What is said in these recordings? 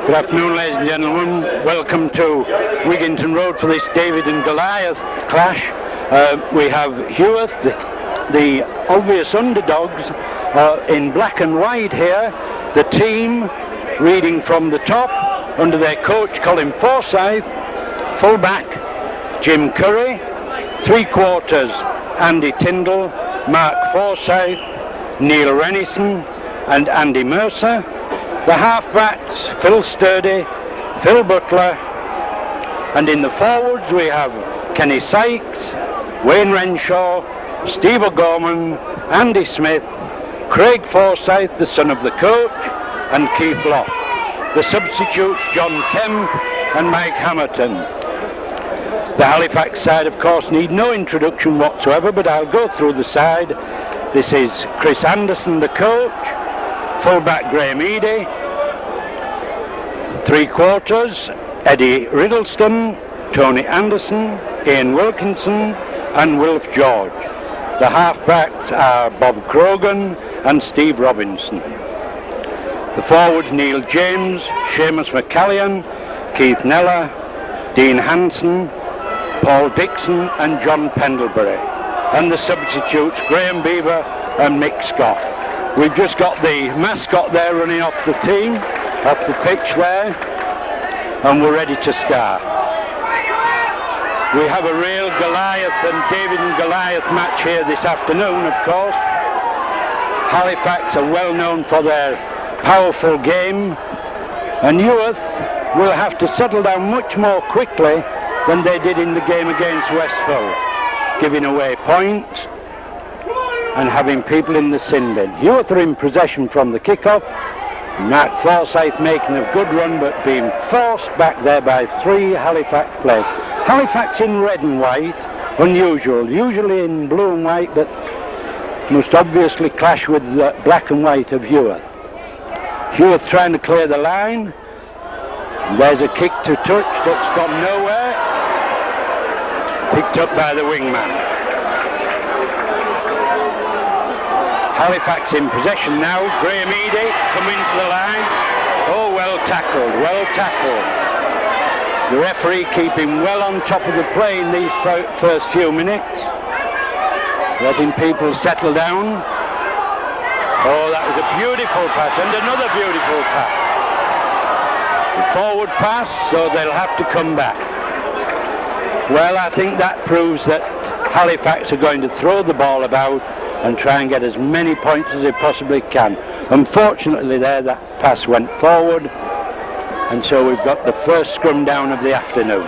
Good afternoon, ladies and gentlemen. Welcome to Wigginton Road for this David and Goliath clash. We have Heworth, the obvious underdogs, in black and white here. The team reading from the top under their coach Colin Forsyth. Full-back Jim Curry. Three-quarters Andy Tyndall, Mark Forsyth, Neil Rennison and Andy Mercer. The half-backs, Phil Sturdy, Phil Butler, and in the forwards we have Kenny Sykes, Wayne Renshaw, Steve O'Gorman, Andy Smith, Craig Forsyth, the son of the coach, and Keith Locke. The substitutes, John Kemp and Mike Hamilton. The Halifax side, of course, need no introduction whatsoever, but I'll go through the side. This is Chris Anderson, the coach. Full-back Graham Eady. Three-quarters Eddie Riddleston, Tony Anderson, Ian Wilkinson and Wilf George. The half-backs are Bob Krogan and Steve Robinson. The forwards Neil James, Seamus McCallion, Keith Neller, Dean Hanson, Paul Dixon and John Pendlebury. And the substitutes Graham Beaver and Mick Scott. We've just got the mascot there running off the team, off the pitch there, and we're ready to start. We have a real Goliath and David and Goliath match here this afternoon, of course. Halifax are well known for their powerful game, and Heworth will have to settle down much more quickly than they did in the game against Westhull, giving away points and having people in the sin bin. Heworth are in possession from the kick-off. Mark Forsyth making a good run but being forced back there by three Halifax players. Halifax in red and white, unusual, usually in blue and white, but most obviously clash with the black and white of Heworth. Heworth trying to clear the line. There's a kick to touch that's gone nowhere. Picked up by the wingman. Halifax in possession now. Graham Eady coming to the line. Oh, well tackled, well tackled. The referee keeping well on top of the play in these first few minutes, letting people settle down. Oh, that was a beautiful pass and another beautiful pass. The forward pass, so they'll have to come back. Well, I think that proves that Halifax are going to throw the ball about and try and get as many points as they possibly can. Unfortunately there, that pass went forward, and so we've got the first scrum down of the afternoon.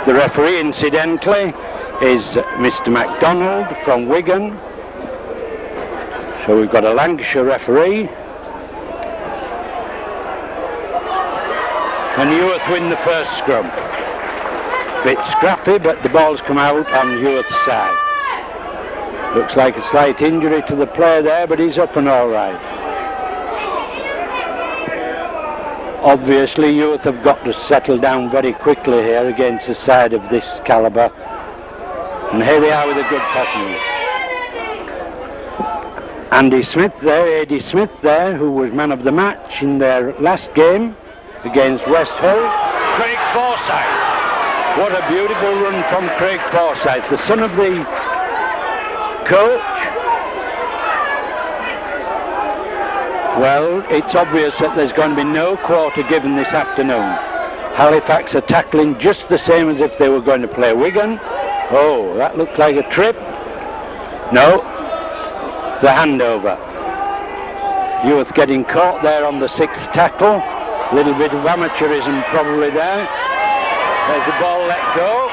The referee, incidentally, is Mr. MacDonald from Wigan. So we've got a Lancashire referee. And Heworth win the first scrum. Bit scrappy, but the ball's come out on Heworth's side. Looks like a slight injury to the player there, but he's up and all right. Obviously, Heworth have got to settle down very quickly here against a side of this calibre. And here they are with a good passing. Andy Smith there, Eddie Smith there, who was man of the match in their last game against Westhull. Craig Forsyth. What a beautiful run from Craig Forsyth, the son of the coach. Well, it's obvious that there's going to be no quarter given this afternoon. Halifax are tackling just the same as if they were going to play Wigan. Oh, that looked like a trip. No, the handover. Heworth getting caught there on the sixth tackle. Little bit of amateurism probably there. There's the ball let go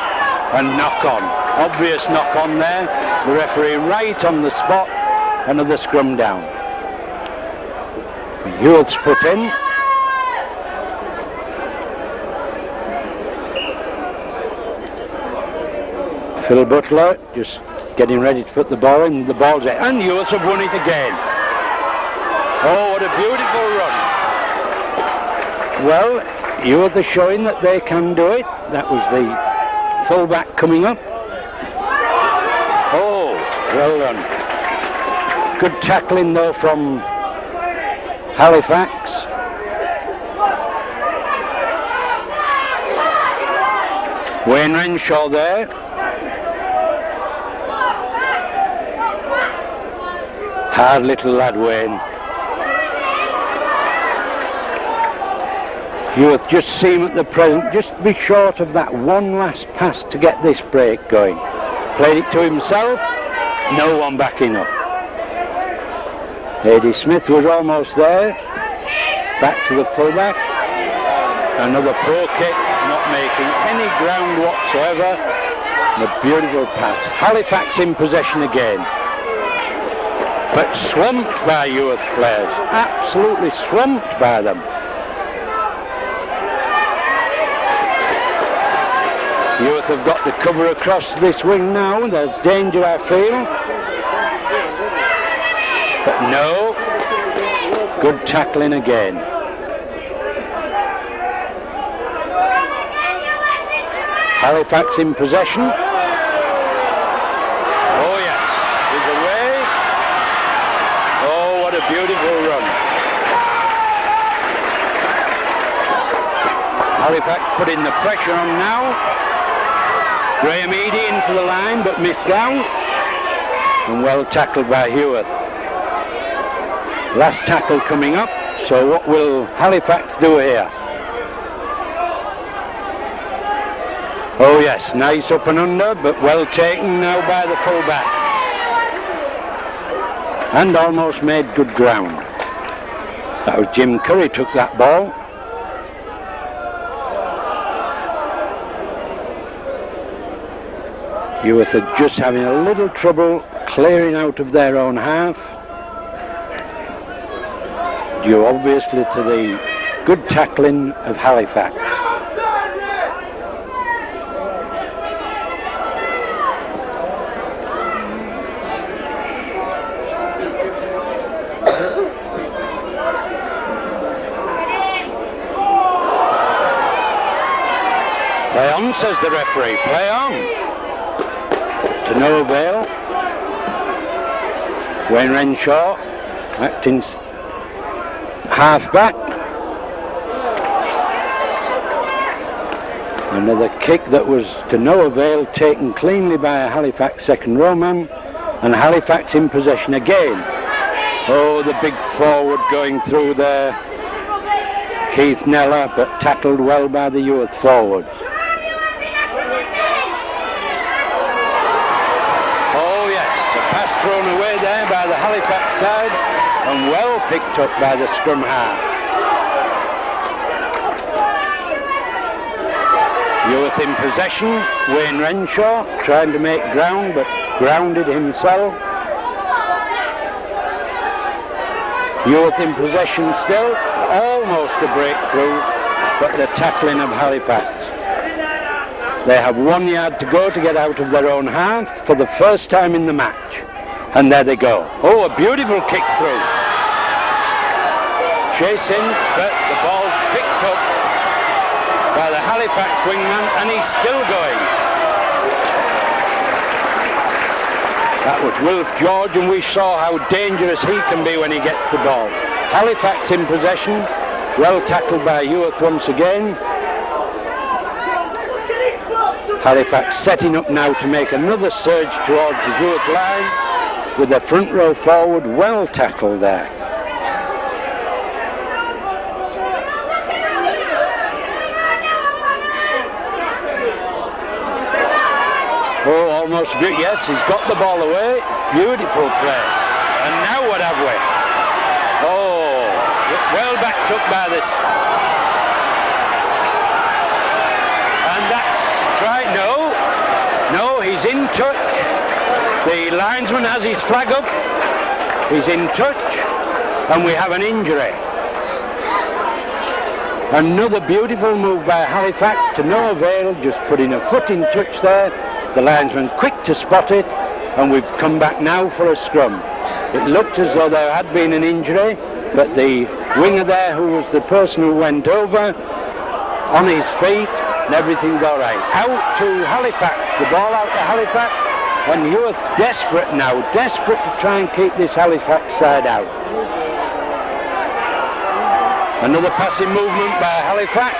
and knock on. Obvious knock on there. The referee right on the spot. Another scrum down. Heworth's put in. Phil Butler just getting ready to put the ball in. The ball's in. And Heworth have won it again. Oh, what a beautiful run. Well, Heworth are showing that they can do it. That was the full-back coming up. Oh, well done. Good tackling though from Halifax. Wayne Renshaw there. Hard little lad, Wayne. Heworth just seem at the present just be short of that one last pass to get this break going. Played it to himself, no one backing up. Eddie Smith was almost there. Back to the fullback. Another pro kick, not making any ground whatsoever. And a beautiful pass. Halifax in possession again. But swamped by Heworth players. Absolutely swamped by them. Heworth have got the cover across this wing now. There's danger, I feel. But no. Good tackling again. Halifax in possession. Oh yes, he's away. Oh, what a beautiful run. Halifax putting the pressure on now. Graham Eady into the line but missed out. And well tackled by Heworth. Last tackle coming up, so what will Halifax do here? Oh yes, nice up and under, but well taken now by the fullback. And almost made good ground. That was Jim Curry took that ball. Heworth are just having a little trouble clearing out of their own half. Due obviously to the good tackling of Halifax. Play on, says the referee. Play on. To no avail. Wayne Renshaw acting half back. Another kick that was to no avail, taken cleanly by a Halifax second row man, and Halifax in possession again. Oh, the big forward going through there, Keith Neller, but tackled well by the Heworth forwards. Oh yes, the pass thrown away there by the Halifax side, and well picked up by the scrum half. Heworth in possession, Wayne Renshaw trying to make ground but grounded himself. Heworth in possession still, almost a breakthrough, but the tackling of Halifax. They have 1 yard to go to get out of their own half for the first time in the match. And there they go. Oh, a beautiful kick through. Chasing, but the ball's picked up by the Halifax wingman, and he's still going. That was Wilf George, and we saw how dangerous he can be when he gets the ball. Halifax in possession, well tackled by Heworth once again. Halifax setting up now to make another surge towards the Heworth line, with the front row forward well tackled there. Oh, almost good. Yes, he's got the ball away. Beautiful play. And now what have we? Oh, well backed up by this. And that's right. No, he's in touch. The linesman has his flag up. He's in touch. And we have an injury. Another beautiful move by Halifax to no avail, just putting a foot in touch there. The linesman quick to spot it, and we've come back now for a scrum. It looked as though there had been an injury, but the winger there, who was the person who went over, on his feet, and everything's all right. Out to Halifax, the ball out to Halifax, and Heworth desperate now, desperate to try and keep this Halifax side out. Another passing movement by Halifax,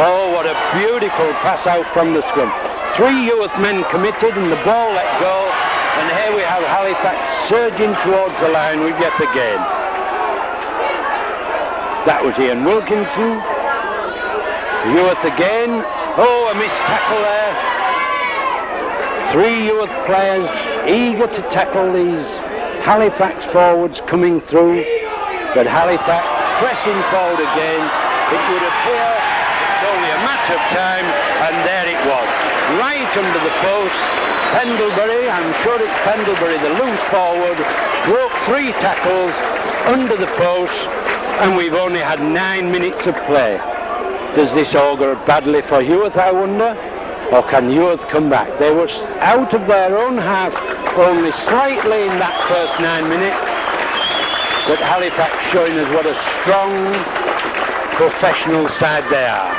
Oh, what a beautiful pass out from the scrum. 3 Heworth men committed and the ball let go, and here we have Halifax surging towards the line with yet again. That was Ian Wilkinson. Heworth again. Oh, a missed tackle there. 3 Heworth players eager to tackle these Halifax forwards coming through, but Halifax pressing forward again. It would appear it's only a matter of time, and there it was, right under the post. Pendlebury, I'm sure it's Pendlebury, the loose forward, broke 3 tackles under the post, and we've only had 9 minutes of play. Does this augur badly for Heworth, I wonder? Or can Heworth come back? They were out of their own half only slightly in that first 9 minutes, but Halifax showing us what a strong professional side they are.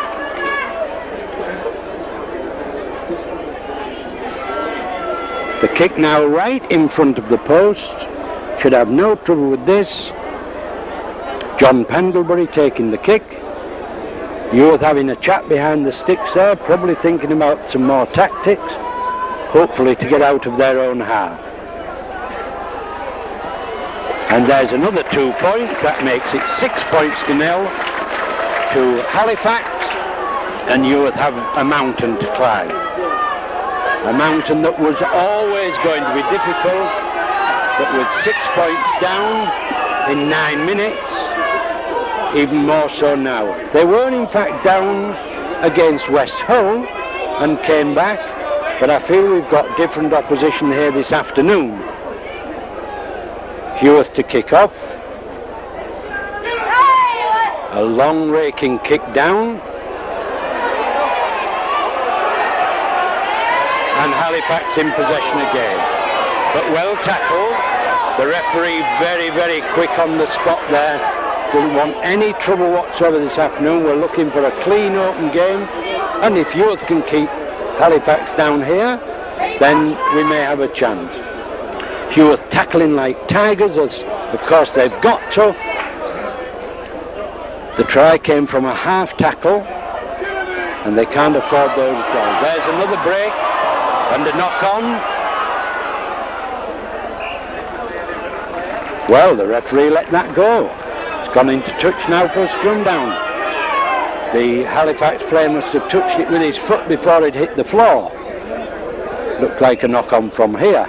The kick now right in front of the post. Should have no trouble with this. John Pendlebury taking the kick. Heworth having a chat behind the sticks there, probably thinking about some more tactics, hopefully to get out of their own half. And there's another 2 points. That makes it 6 points to 0 to Halifax, and Heworth have a mountain to climb. A mountain that was always going to be difficult, but with 6 points down in 9 minutes, even more so now. They were in fact down against West Hull and came back, but I feel we've got different opposition here this afternoon. Heworth to kick off. A long raking kick down. And Halifax in possession again. But well tackled. The referee very, very quick on the spot there. Doesn't want any trouble whatsoever this afternoon. We're looking for a clean open game. And if Heworth can keep Halifax down here, then we may have a chance. Heworth tackling like tigers, as of course they've got to. The try came from a half tackle, and they can't afford those tries. There's another break and a knock on. Well, the referee let that go. It's gone into touch now for a scrum down. The Halifax player must have touched it with his foot before it hit the floor. Looked like a knock on from here.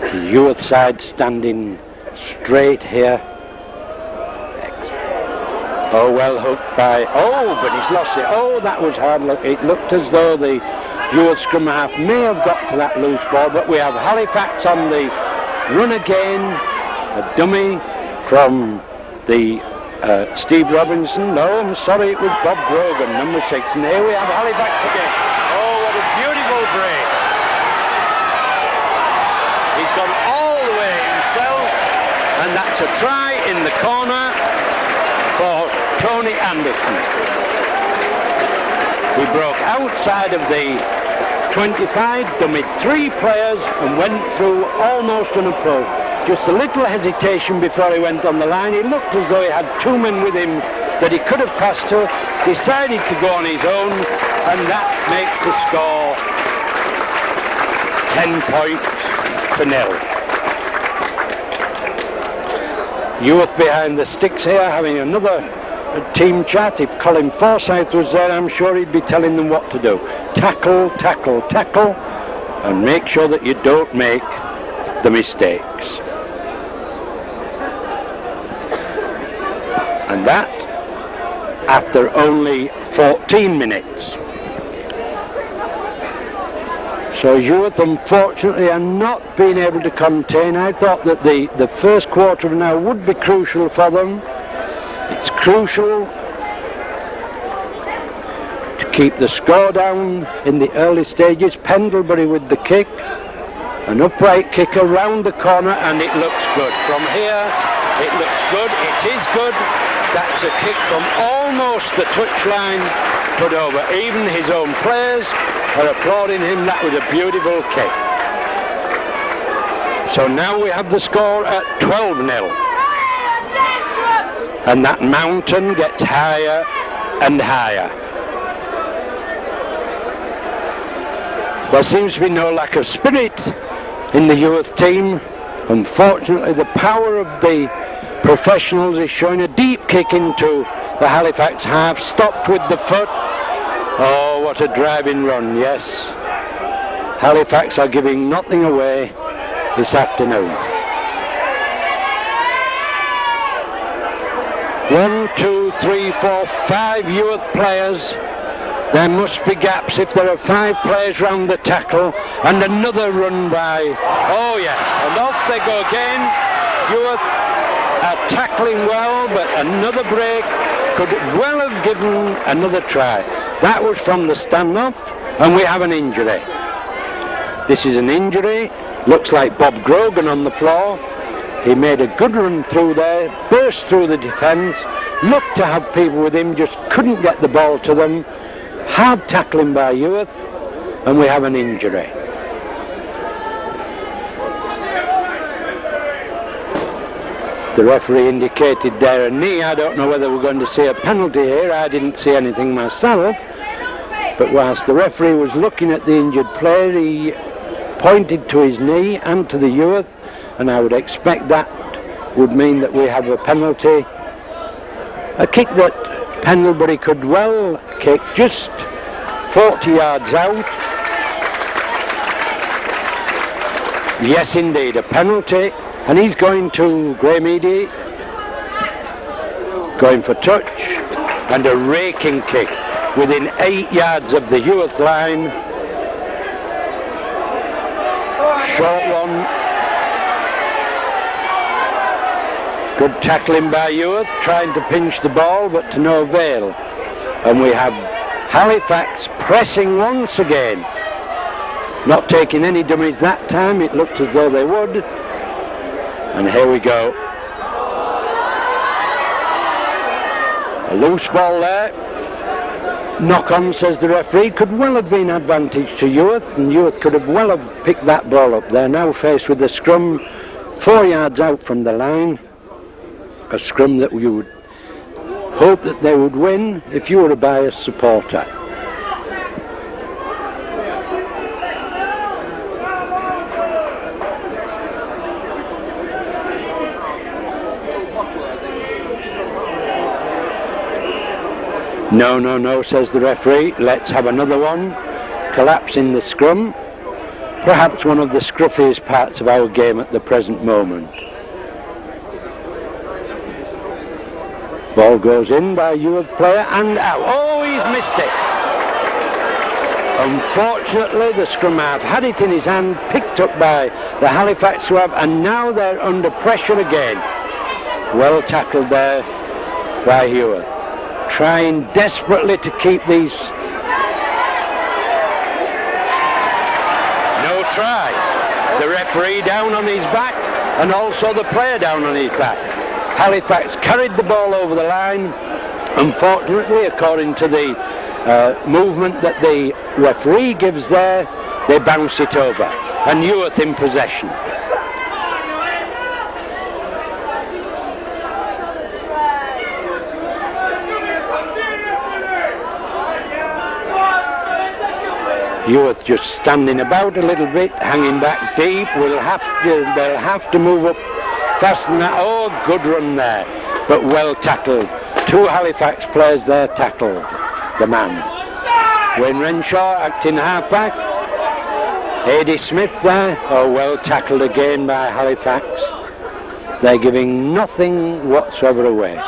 The Heworth side standing straight here. Oh, well hooked by... Oh, but he's lost it. Oh, that was hard luck. It looked as though the Heworth scrum half may have got to that loose ball, but we have Halifax on the run again. A dummy from the Steve Robinson. No, I'm sorry, it was Bob Grogan, number 6. And here we have Halifax again. Oh, what a beautiful break. He's gone all the way himself, and that's a try in the corner for Tony Anderson. He broke outside of the 25, dummied 3 players and went through almost unopposed. Just a little hesitation before he went on the line. He looked as though he had 2 men with him that he could have passed to, decided to go on his own, and that makes the score 10 points to 0. Heworth behind the sticks here having another team chat. If Colin Forsyth was there, I'm sure he'd be telling them what to do. Tackle, tackle, tackle, and make sure that you don't make the mistakes. And that after only 14 minutes. So Heworth unfortunately are not being able to contain. I thought that the first quarter of an hour would be crucial for them. It's crucial to keep the score down in the early stages. Pendlebury with the kick. An upright kick around the corner, and it looks good. From here, it looks good. It is good. That's a kick from almost the touchline, put over. Even his own players are applauding him. That was a beautiful kick. So now we have the score at 12-0. And that mountain gets higher and higher. There seems to be no lack of spirit in the youth team. Unfortunately, the power of the professionals is showing a deep kick into the Halifax half, stopped with the foot. Oh, what a driving run, yes. Halifax are giving nothing away this afternoon. 1, 2, 3, 4, 5 youth players. There must be gaps if there are 5 players round the tackle, and another run by. Oh yes, and off they go again. Youth are tackling well, but another break could well have given another try. That was from the stand-up, and we have an injury. This is an injury. Looks like Bob Grogan on the floor. He made a good run through there, burst through the defence, looked to have people with him, just couldn't get the ball to them. Hard tackling by Heworth, and we have an injury. The referee indicated there a knee. I don't know whether we're going to see a penalty here. I didn't see anything myself. But whilst the referee was looking at the injured player, he pointed to his knee and to the Heworth, and I would expect that would mean that we have a penalty. A kick that Pendlebury could well kick just 40 yards out. Yes, indeed, a penalty. And he's going to Graham Eady, going for touch, and a raking kick within 8 yards of the Heworth line. Short one. Good tackling by Heworth, trying to pinch the ball, but to no avail. And we have Halifax pressing once again. Not taking any dummies that time. It looked as though they would. And here we go. A loose ball there. Knock on, says the referee. Could well have been advantage to Heworth, and Heworth could have well have picked that ball up. They're now faced with the scrum 4 yards out from the line. A scrum that you would hope that they would win if you were a biased supporter. No, no, no, says the referee. Let's have another one. Collapsing the scrum. Perhaps one of the scruffiest parts of our game at the present moment. Ball goes in by a Heworth player and out. Oh, he's missed it. Unfortunately, the scrum half had it in his hand, picked up by the Halifax half, and now they're under pressure again. Well tackled there by Heworth. Trying desperately to keep these. No try. The referee down on his back, and also the player down on his back. Halifax carried the ball over the line. Unfortunately, according to the movement that the referee gives there, they bounce it over, and Heworth in possession. Heworth just standing about a little bit, hanging back deep. They'll have to move up faster than that. Oh, good run there, but well tackled. 2 Halifax players there tackled the man. Wayne Renshaw acting halfback. Adi Smith there. Oh, well tackled again by Halifax. They're giving nothing whatsoever away.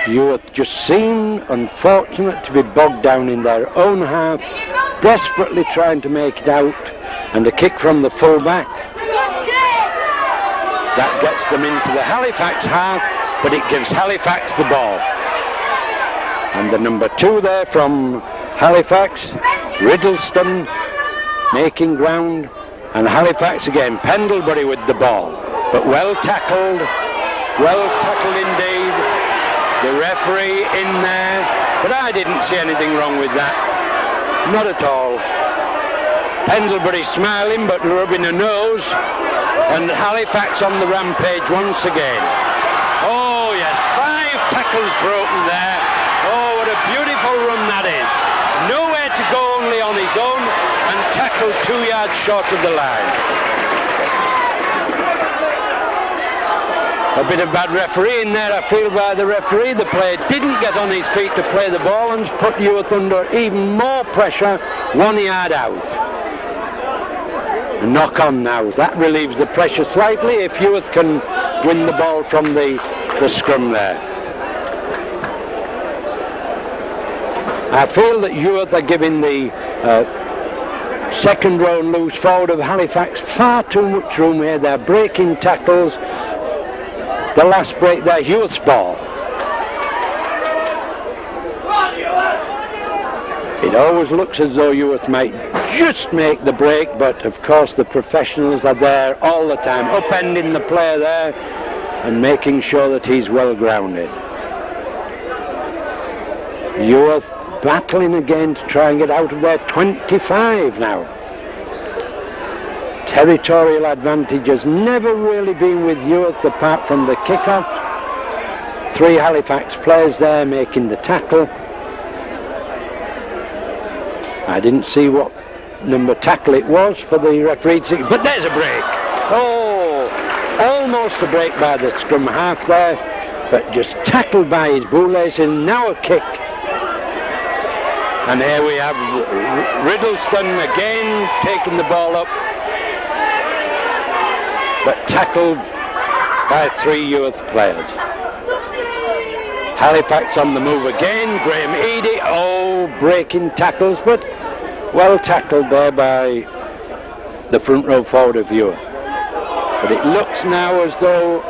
Heworth just seemed unfortunate to be bogged down in their own half, desperately trying to make it out, and a kick from the fullback. That gets them into the Halifax half, but it gives Halifax the ball. And the number 2 there from Halifax, Riddleston, making ground, and Halifax again, Pendlebury with the ball. But well tackled indeed. The referee in there, but I didn't see anything wrong with that. Not at all. Pendlebury smiling but rubbing her nose. And Halifax on the rampage once again. Oh yes, 5 tackles broken there. Oh, what a beautiful run that is. Nowhere to go, only on his own, and tackled 2 yards short of the line. A bit of bad refereeing there, I feel, by the referee. The player didn't get on his feet to play the ball and put Heworth under even more pressure, 1 yard out. A knock on now. That relieves the pressure slightly if Heworth can win the ball from the scrum there. I feel that Heworth are giving the second row loose forward of Halifax far too much room here. They're breaking tackles. The last break there, Heworth's ball. It always looks as though Heworth might just make the break, but of course the professionals are there all the time, upending the player there and making sure that he's well grounded. Heworth battling again to try and get out of their 25 now. Territorial advantage has never really been with Heworth apart from the kick-off. 3 Halifax players there making the tackle. I didn't see what number tackle it was for the referee to see, but there's a break. Oh, almost a break by the scrum half there, but just tackled by his bootlace, and now a kick. And here we have Riddleston again taking the ball up, but tackled by 3 Heworth players. Halifax on the move again, Graham Eady, breaking tackles, but well tackled there by the front row forward of Heworth. But it looks now as though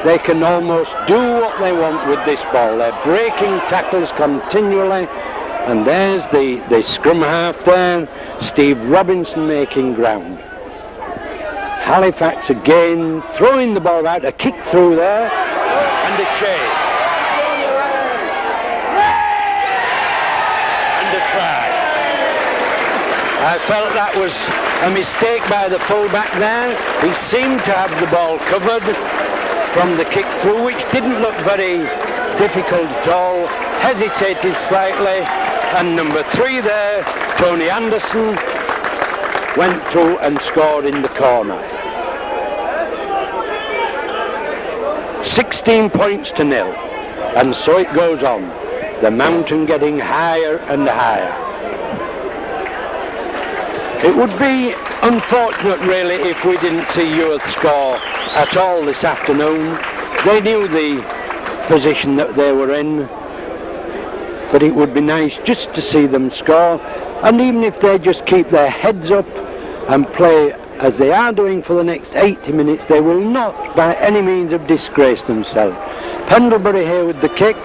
they can almost do what they want with this ball. They're breaking tackles continually, and there's the scrum half there, Steve Robinson making ground. Halifax again throwing the ball out, a kick through there, and a chase. Try. I felt that was a mistake by the fullback there. He seemed to have the ball covered from the kick through, which didn't look very difficult at all. Hesitated slightly, and number 3 there, Tony Anderson, went through and scored in the corner. 16 points to 0, and so it goes on. The mountain getting higher and higher. It would be unfortunate really if we didn't see Heworth score at all this afternoon. They knew the position that they were in, but it would be nice just to see them score, and even if they just keep their heads up and play as they are doing for the next 80 minutes, they will not by any means have disgraced themselves. Pendlebury here with the kick,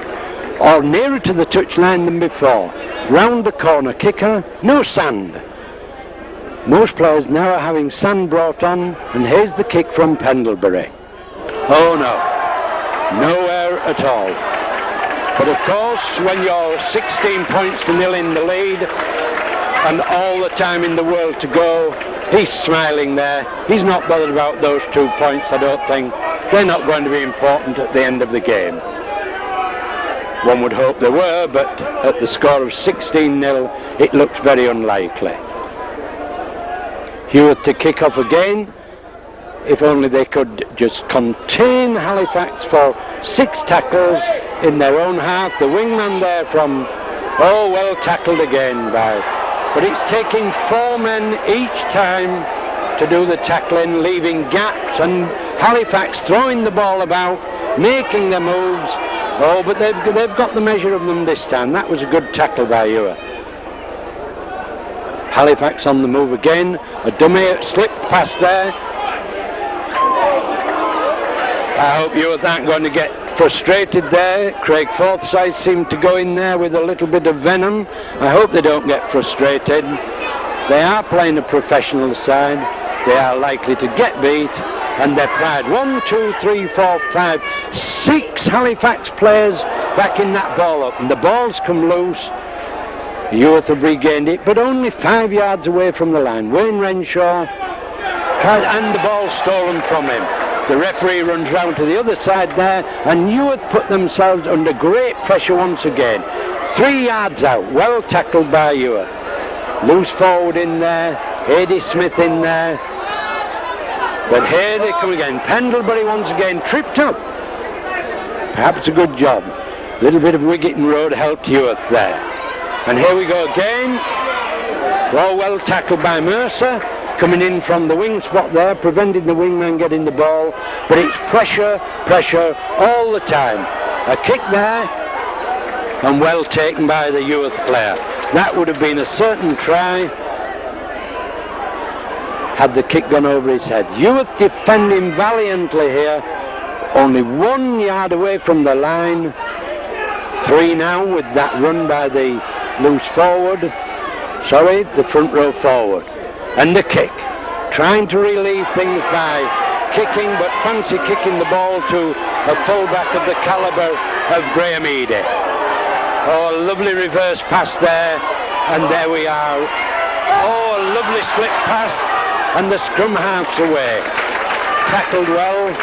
or nearer to the touchline than before. Round the corner kicker, no sand. Most players now are having sand brought on, and here's the kick from Pendlebury. Oh no, nowhere at all. But of course, when you're 16 points to 0 in the lead, and all the time in the world to go, he's smiling there. He's not bothered about those 2 points, I don't think. They're not going to be important at the end of the game. One would hope they were, but at the score of 16-0, it looks very unlikely. Heworth to kick off again. If only they could just contain Halifax for 6 tackles in their own half. The wingman there from, well tackled again but it's taking 4 men each time to do the tackling, leaving gaps, and Halifax throwing the ball about, making the moves. But they've got the measure of them this time. That was a good tackle by Heworth. Halifax on the move again. A dummy slipped past there. I hope Heworth aren't going to get frustrated there. Craig Forsyth seemed to go in there with a little bit of venom. I hope they don't get frustrated. They are playing a professional side. They are likely to get beat, and their pride. 1, 2, 3, 4, 5, 6 Halifax players backing that ball up, and the ball's come loose. Heworth have regained it, but only 5 yards away from the line. Wayne Renshaw and the ball stolen from him. The referee runs round to the other side there, and Heworth put themselves under great pressure once again. 3 yards out, well tackled by Heworth. Loose forward in there, Eddie Smith in there. But here they come again. Pendlebury once again tripped up. Perhaps a good job. A little bit of Wiggetton Road helped Heworth there. And here we go again. Well tackled by Mercer. Coming in from the wing spot there, preventing the wingman getting the ball. But it's pressure all the time. A kick there, and well taken by the Heworth player. That would have been a certain try had the kick gone over his head. Heworth defending valiantly here, only 1 yard away from the line. 3 now with that run by the loose forward. The front row forward. And the kick. Trying to relieve things by kicking, but fancy kicking the ball to a fullback of the calibre of Graham Eady. Oh, a lovely reverse pass there, and there we are. Oh, a lovely slip pass, and the scrum half's away. Tackled well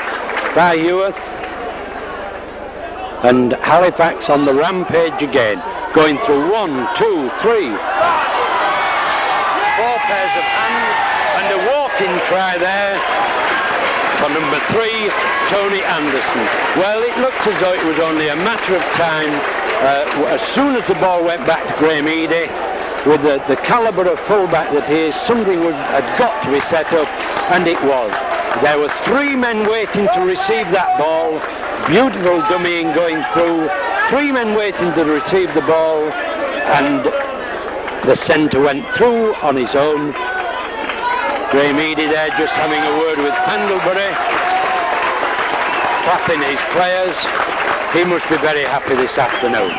by Heworth. And Halifax on the rampage again, going through 1, 2, 3, 4 pairs of hands, and a walking try there for number 3, Tony Anderson. Well, it looked as though it was only a matter of time. As soon as the ball went back to Graham Eady, with the calibre of fullback that he is, something had got to be set up, and it was. There were 3 men waiting to receive that ball. Beautiful dummying going through. 3 men waiting to receive the ball, and the centre went through on his own. Graham Eady there just having a word with Pendlebury, clapping his players. He must be very happy this afternoon.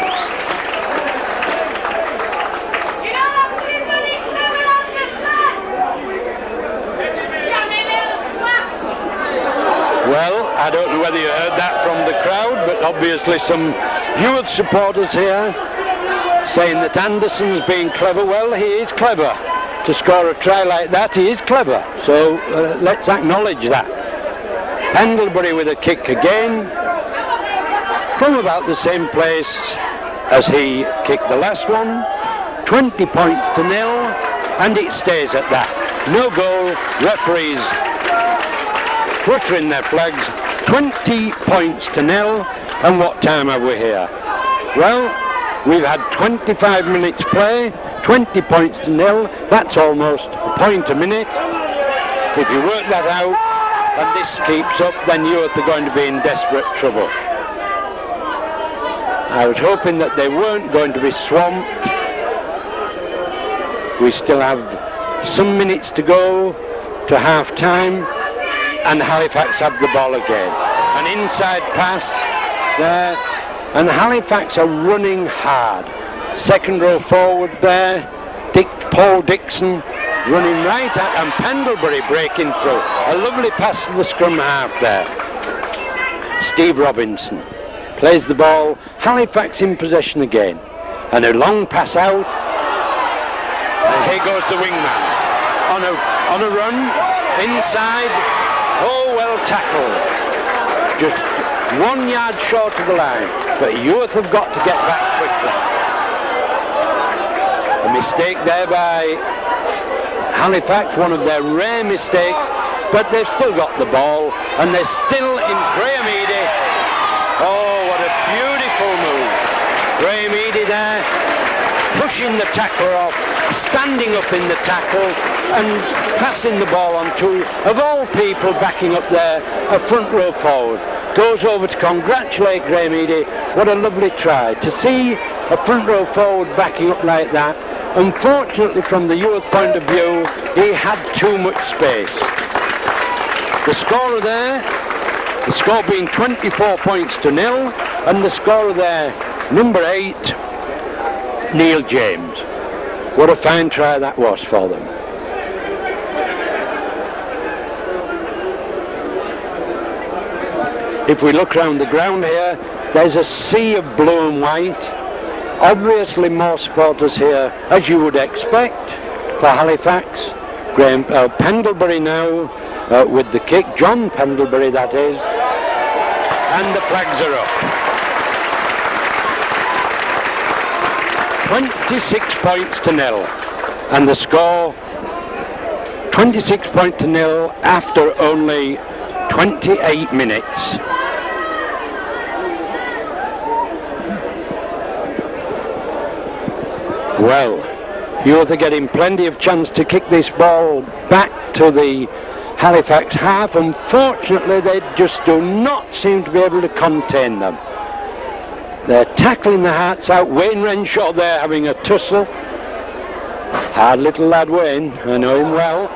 Well, I don't know whether you heard that from the crowd, but obviously some Heworth supporters here saying that Anderson's being clever. Well, he is clever. To score a try like that, he is clever. So let's acknowledge that. Pendlebury with a kick again, from about the same place as he kicked the last one. 20 points to 0, and it stays at that. No goal, referees fluttering their flags. 20 points to 0, and what time are we here? Well, we've had 25 minutes play, 20 points to 0, that's almost a point a minute. If you work that out, and this keeps up, then Heworth are going to be in desperate trouble. I was hoping that they weren't going to be swamped. We still have some minutes to go to half time, and Halifax have the ball again. An inside pass there, and Halifax are running hard. Second row forward there, Paul Dixon running right at, and Pendlebury breaking through. A lovely pass to the scrum half there. Steve Robinson plays the ball, Halifax in possession again, and a long pass out, and here goes the wingman on a run inside. Oh, well tackled, just 1 yard short of the line, but Heworth have got to get back quickly. A mistake there by Halifax, one of their rare mistakes, but they've still got the ball, and they're still in Graham Eady. Oh, what a beautiful move. Graham Eady there, pushing the tackler off, standing up in the tackle, and passing the ball on to, of all people backing up there, a front row forward. Goes over to congratulate Graham Eady. What a lovely try. To see a front row forward backing up like that. Unfortunately, from the Heworth point of view, he had too much space. The scorer there, the score being 24 points to 0, and the scorer there, number 8, Neil James. What a fine try that was for them. If we look around the ground here, there's a sea of blue and white. Obviously more supporters here, as you would expect, for Halifax. Pendlebury now with the kick. John Pendlebury, that is. And the flags are up. 26 points to nil. And the score, 26 points to nil after only 28 minutes. Well, Heworth are getting plenty of chance to kick this ball back to the Halifax half. Unfortunately, they just do not seem to be able to contain them. They're tackling the hearts out. Wayne Renshaw there having a tussle. Hard little lad Wayne, I know him well.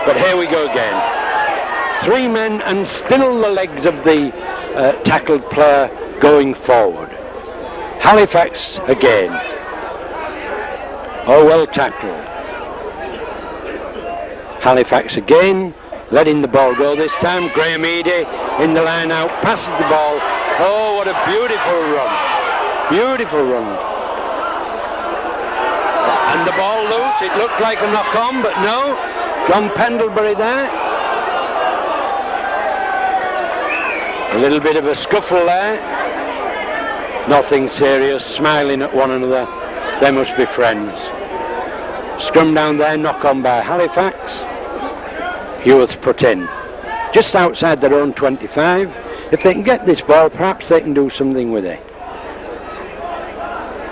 But here we go again. 3 men and still the legs of the tackled player going forward. Halifax again. Oh, well tackled. Halifax again, letting the ball go this time. Graham Eady in the line out, passes the ball. Oh, what a beautiful run. Beautiful run. And the ball loose. It looked like a knock-on, but no. John Pendlebury there. A little bit of a scuffle there. Nothing serious, smiling at one another. They must be friends. Scrum down there, knock on by Halifax. Heworth put in. Just outside their own 25. If they can get this ball, perhaps they can do something with it.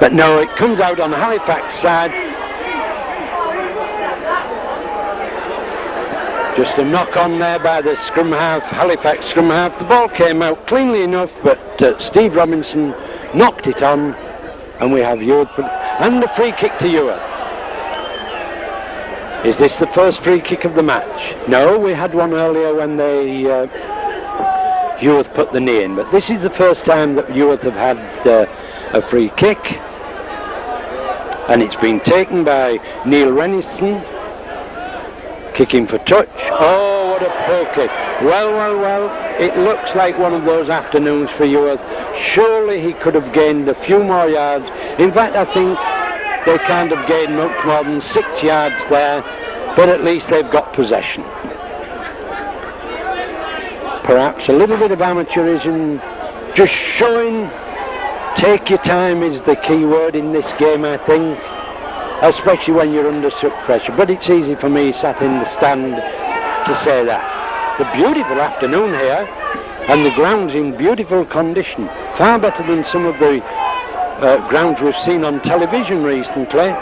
But no, it comes out on the Halifax side. Just a knock on there by the scrum half, Halifax scrum half. The ball came out cleanly enough, but Steve Robinson knocked it on, and we have Heworth. And a free kick to Heworth. Is this the first free kick of the match? No, we had one earlier when they Heworth put the knee in, but this is the first time that Heworth have had a free kick, and it's been taken by Neil Renison, kicking for touch. Oh, what a poke kick. Well, it looks like one of those afternoons for Heworth. Surely he could have gained a few more yards. In fact, I think they can't have gained much more than 6 yards there, but at least they've got possession. Perhaps a little bit of amateurism, just showing. Take your time is the key word in this game, I think, especially when you're under such pressure. But it's easy for me, sat in the stand, to say that. The beautiful afternoon here, and the ground's in beautiful condition, far better than some of the grounds we've seen on television recently.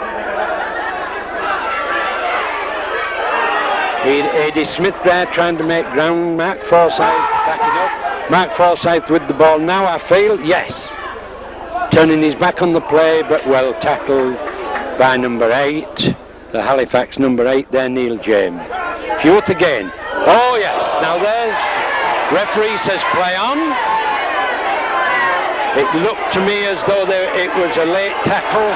Eddie Smith there trying to make ground. Mark Forsyth backing up. Mark Forsyth with the ball now, I feel. Yes. Turning his back on the play, but well tackled by number 8. The Halifax number 8 there, Neil James. Heworth again. Oh yes. Now there's... Referee says play on. It looked to me as though it was a late tackle.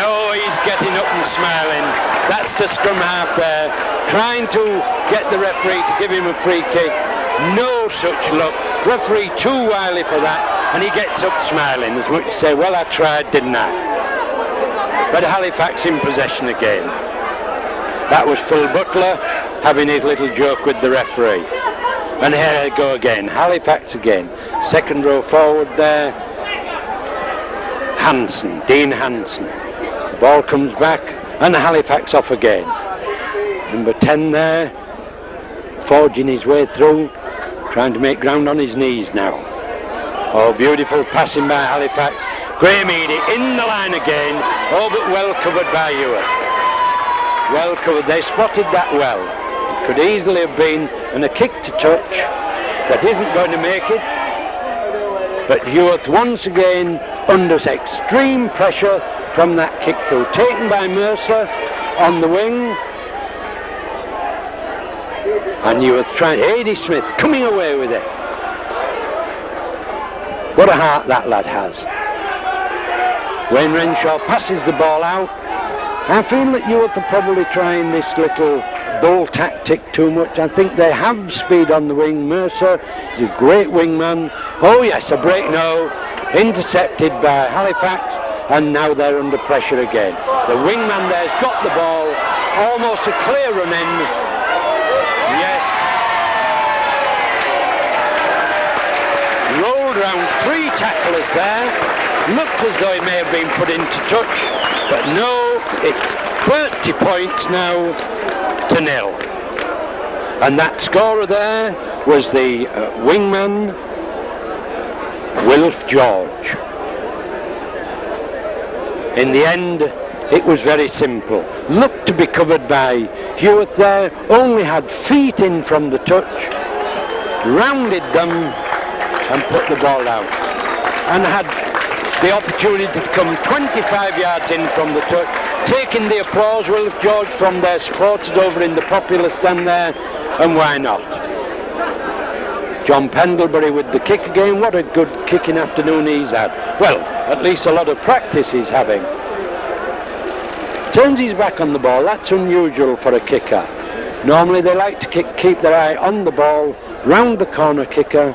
No, he's getting up and smiling. That's the scrum half there, trying to get the referee to give him a free kick. No such luck. Referee too wily for that, and he gets up smiling, as much to say, well, I tried, didn't I? But Halifax in possession again. That was Phil Butler having his little joke with the referee. And here they go again, Halifax again. Second row forward there, Hansen, Dean Hansen. The ball comes back, and Halifax off again. Number 10 there, forging his way through, trying to make ground on his knees now. Oh, beautiful passing by Halifax. Graham Eady in the line again. Oh, but well covered by Heworth. Well covered. They spotted that well. It could easily have been a kick to touch that isn't going to make it. But Heworth once again under extreme pressure from that kick through. Taken by Mercer on the wing. And Heworth trying. Eddie Smith coming away with it. What a heart that lad has. Wayne Renshaw passes the ball out. I feel that Heworth are probably trying this little ball tactic too much. I think they have speed on the wing. Mercer is a great wingman. Oh yes, a break now. Intercepted by Halifax, and now they're under pressure again. The wingman there's got the ball. Almost a clear run in. Yeah. pulled round 3 tacklers there. Looked as though he may have been put into touch, but no, it's 30 points now to 0. And that scorer there was the wingman, Wilf George. In the end, it was very simple. Looked to be covered by Heworth there, only had feet in from the touch, rounded them and put the ball out. And had the opportunity to come 25 yards in from the touch, taking the applause, Wilf George, from their supporters over in the popular stand there, and why not? John Pendlebury with the kick again. What a good kicking afternoon he's had. Well, at least a lot of practice he's having. Turns his back on the ball. That's unusual for a kicker. Normally they like to keep their eye on the ball, round the corner kicker.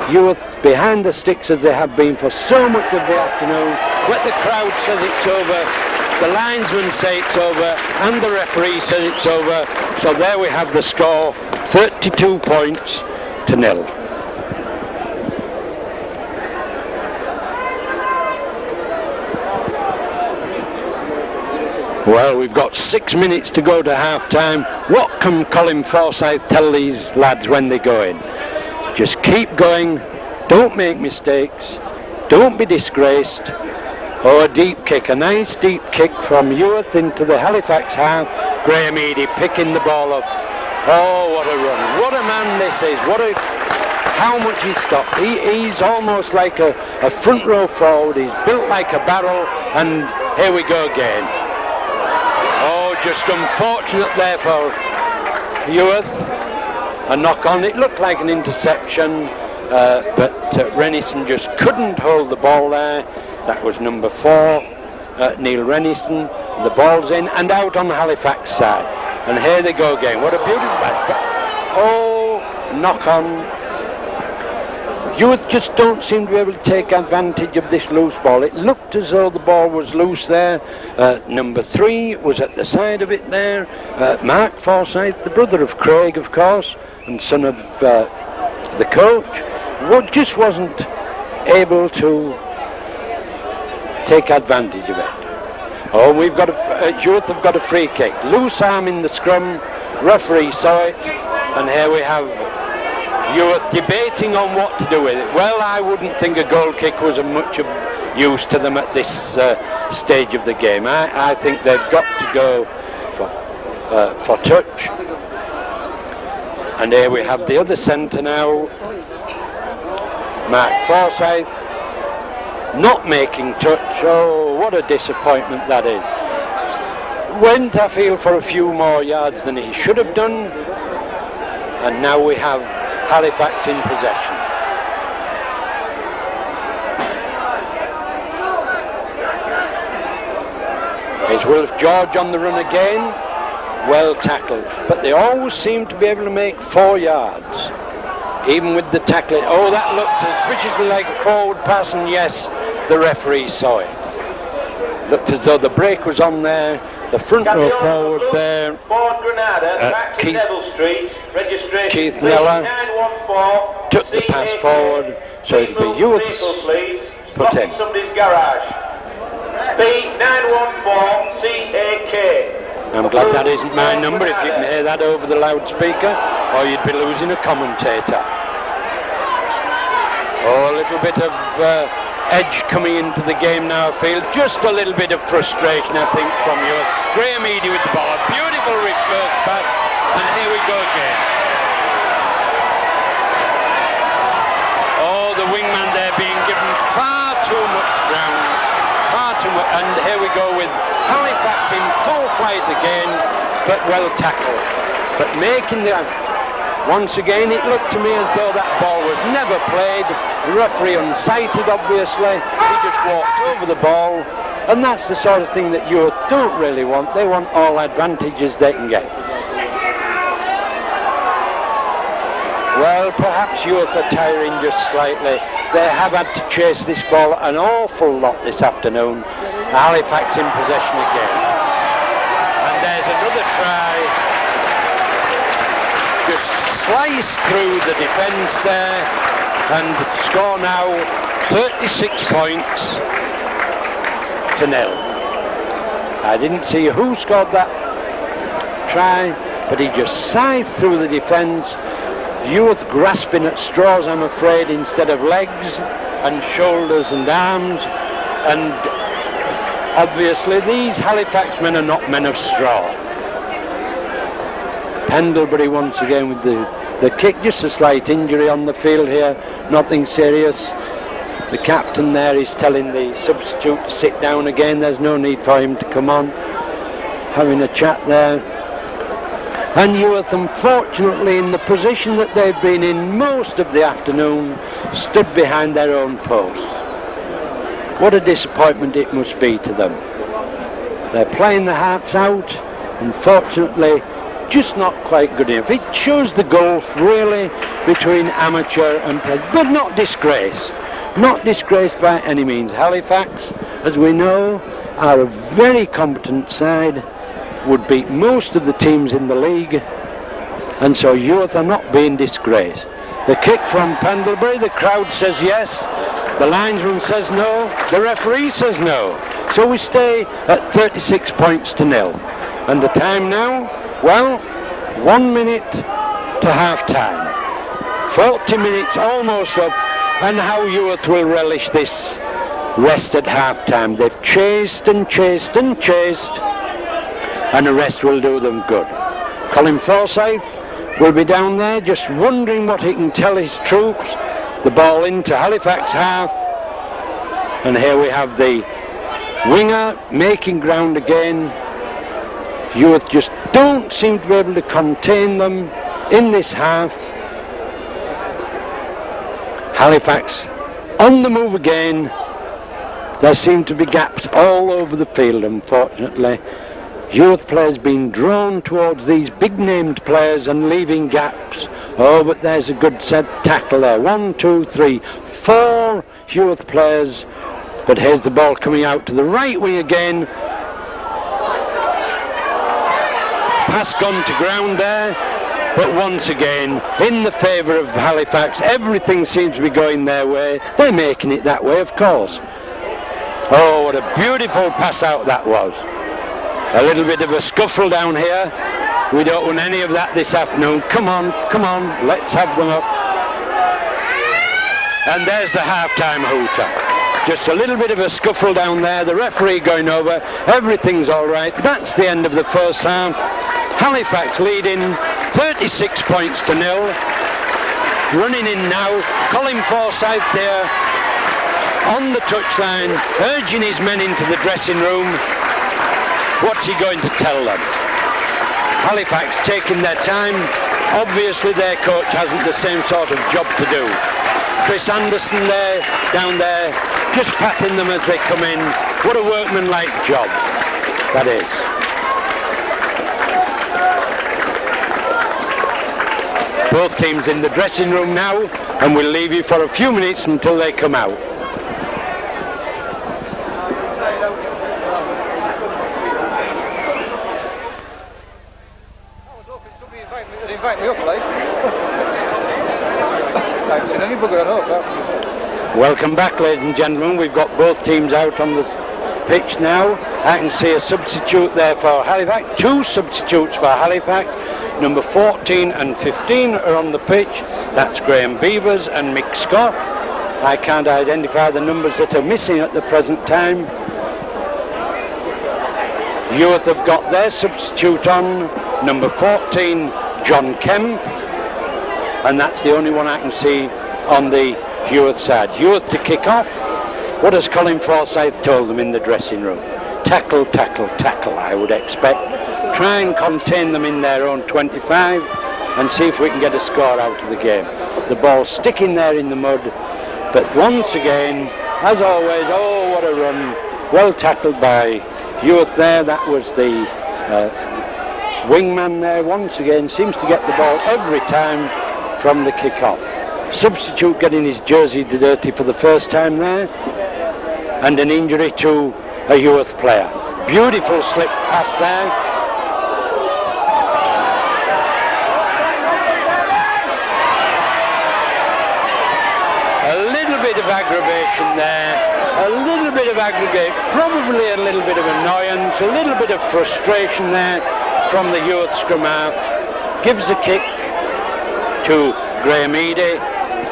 Heworth behind the sticks as they have been for so much of the afternoon. But the crowd says it's over, the linesmen say it's over, and the referee says it's over. So there we have the score, 32 points to 0. Well, we've got 6 minutes to go to half-time. What can Colin Forsyth tell these lads when they go in? Just keep going, don't make mistakes, don't be disgraced. Oh, a deep kick, a nice deep kick from Heworth into the Halifax half. Graham Eady picking the ball up. Oh, what a run, what a man this is, how much he's stopped. He's almost like a front row forward, he's built like a barrel, and here we go again. Oh, just unfortunate there for Heworth. A knock on, it looked like an interception, but Rennison just couldn't hold the ball there. That was number 4, Neil Rennison. The ball's in and out on the Halifax side. And here they go again. What a beautiful pass. Oh, knock on. Heworth just don't seem to be able to take advantage of this loose ball. It looked as though the ball was loose there. Number 3 was at the side of it there. Mark Forsyth, the brother of Craig, of course, and son of the coach, just wasn't able to take advantage of it. Oh, we've got Heworth have got a free kick. Loose arm in the scrum. Referee saw it, and here we have Heworth debating on what to do with it. Well, I wouldn't think a goal kick was much of use to them at this stage of the game. I think they've got to go for touch. And here we have the other centre now, Mark Forsyth, not making touch. Oh, what a disappointment that is. Went, I feel, for a few more yards than he should have done. And now we have Halifax in possession. Here's Wilf George on the run again. Well tackled, but they always seem to be able to make 4 yards, even with the tackling. Oh, that looked suspiciously like a forward pass, and yes, the referee saw it. Looked as though the break was on there. The front row forward there, Keith Miller took the pass forward, so it'll be Heworth put in. B914CAK. I'm glad that isn't my number, if you can hear that over the loudspeaker, or you'd be losing a commentator. Oh, a little bit of edge coming into the game now, I feel. Just a little bit of frustration, I think, from you. Graham Eady with the ball. Beautiful reverse back, and here we go again. Oh, the wingman there being given far too much ground. Far too much, and here we go with Halifax in full flight again, but well tackled. But making the... Once again, it looked to me as though that ball was never played. The referee unsighted, obviously. He just walked over the ball, and that's the sort of thing that Heworth don't really want. They want all advantages they can get. Well, perhaps Heworth are tiring just slightly. They have had to chase this ball an awful lot this afternoon. Halifax in possession again. And there's another try. Just sliced through the defence there. And score now 36 points to 0. I didn't see who scored that try, but he just scythed through the defence. Youth grasping at straws, I'm afraid, instead of legs and shoulders and arms. And obviously these Halifax men are not men of straw. Pendlebury once again with the kick, just a slight injury on the field here, nothing serious. The captain there is telling the substitute to sit down again. There's no need for him to come on. Having a chat there. And Youth, unfortunately, in the position that they've been in most of the afternoon, stood behind their own posts. What a disappointment it must be to them. They're playing their hearts out. Unfortunately, just not quite good enough. It shows the gulf, really, between amateur and pro, but not disgrace. Not disgraced by any means. Halifax, as we know, are a very competent side, would beat most of the teams in the league, and so Youth are not being disgraced. The kick from Pendlebury, the crowd says yes, the linesman says no, the referee says no. So we stay at 36 points to 0. And the time now, well, 1 minute to half time. 40 minutes almost up. And how Youth will relish this rest at half-time. They've chased and chased and chased, and the rest will do them good. Colin Forsyth will be down there just wondering what he can tell his troops. The ball into Halifax half, and here we have the winger making ground again. Youth just don't seem to be able to contain them in this half. Halifax on the move again. There seem to be gaps all over the field, unfortunately. Youth players being drawn towards these big named players and leaving gaps. Oh, but there's a good set tackle there. 1, 2, 3, 4 Youth players. But here's the ball coming out to the right wing again. Pass gone to ground there. But once again, in the favour of Halifax, everything seems to be going their way. They're making it that way, of course. Oh, what a beautiful pass out that was. A little bit of a scuffle down here. We don't want any of that this afternoon. Come on, let's have them up. And there's the half-time hooter. Just a little bit of a scuffle down there. The referee going over. Everything's all right. That's the end of the first half. Halifax leading 36 points to 0. Running in now, Colin Forsyth there on the touchline, urging his men into the dressing room. What's he going to tell them? Halifax taking their time. Obviously their coach hasn't the same sort of job to do. Chris Anderson there, down there, just patting them as they come in. What a workmanlike job that is. Both teams in the dressing room now, and we'll leave you for a few minutes until they come out. I was hoping somebody would invite me up, like. I haven't seen any bugger on up. Welcome back, ladies and gentlemen. We've got both teams out on the pitch now. I can see a substitute there for Halifax. 2 substitutes for Halifax. Number 14 and 15 are on the pitch. That's Graham Beavers and Mick Scott. I can't identify the numbers that are missing at the present time. Youth have got their substitute on. Number 14, John Kemp. And that's the only one I can see on the Youth side. Youth to kick off. What has Colin Forsyth told them in the dressing room? Tackle, tackle, tackle, I would expect. Try and contain them in their own 25 and see if we can get a score out of the game. The ball sticking there in the mud, but once again, as always, oh, what a run. Well tackled by Youth there. That was the wingman there. Once again, seems to get the ball every time from the kick-off. Substitute getting his jersey dirty for the first time there, and an injury to a Youth player. Beautiful slip pass there. A little bit of aggravation there, a little bit of aggregate, probably a little bit of annoyance, a little bit of frustration there from the youth scrum half. Gives a kick to Graham Eady.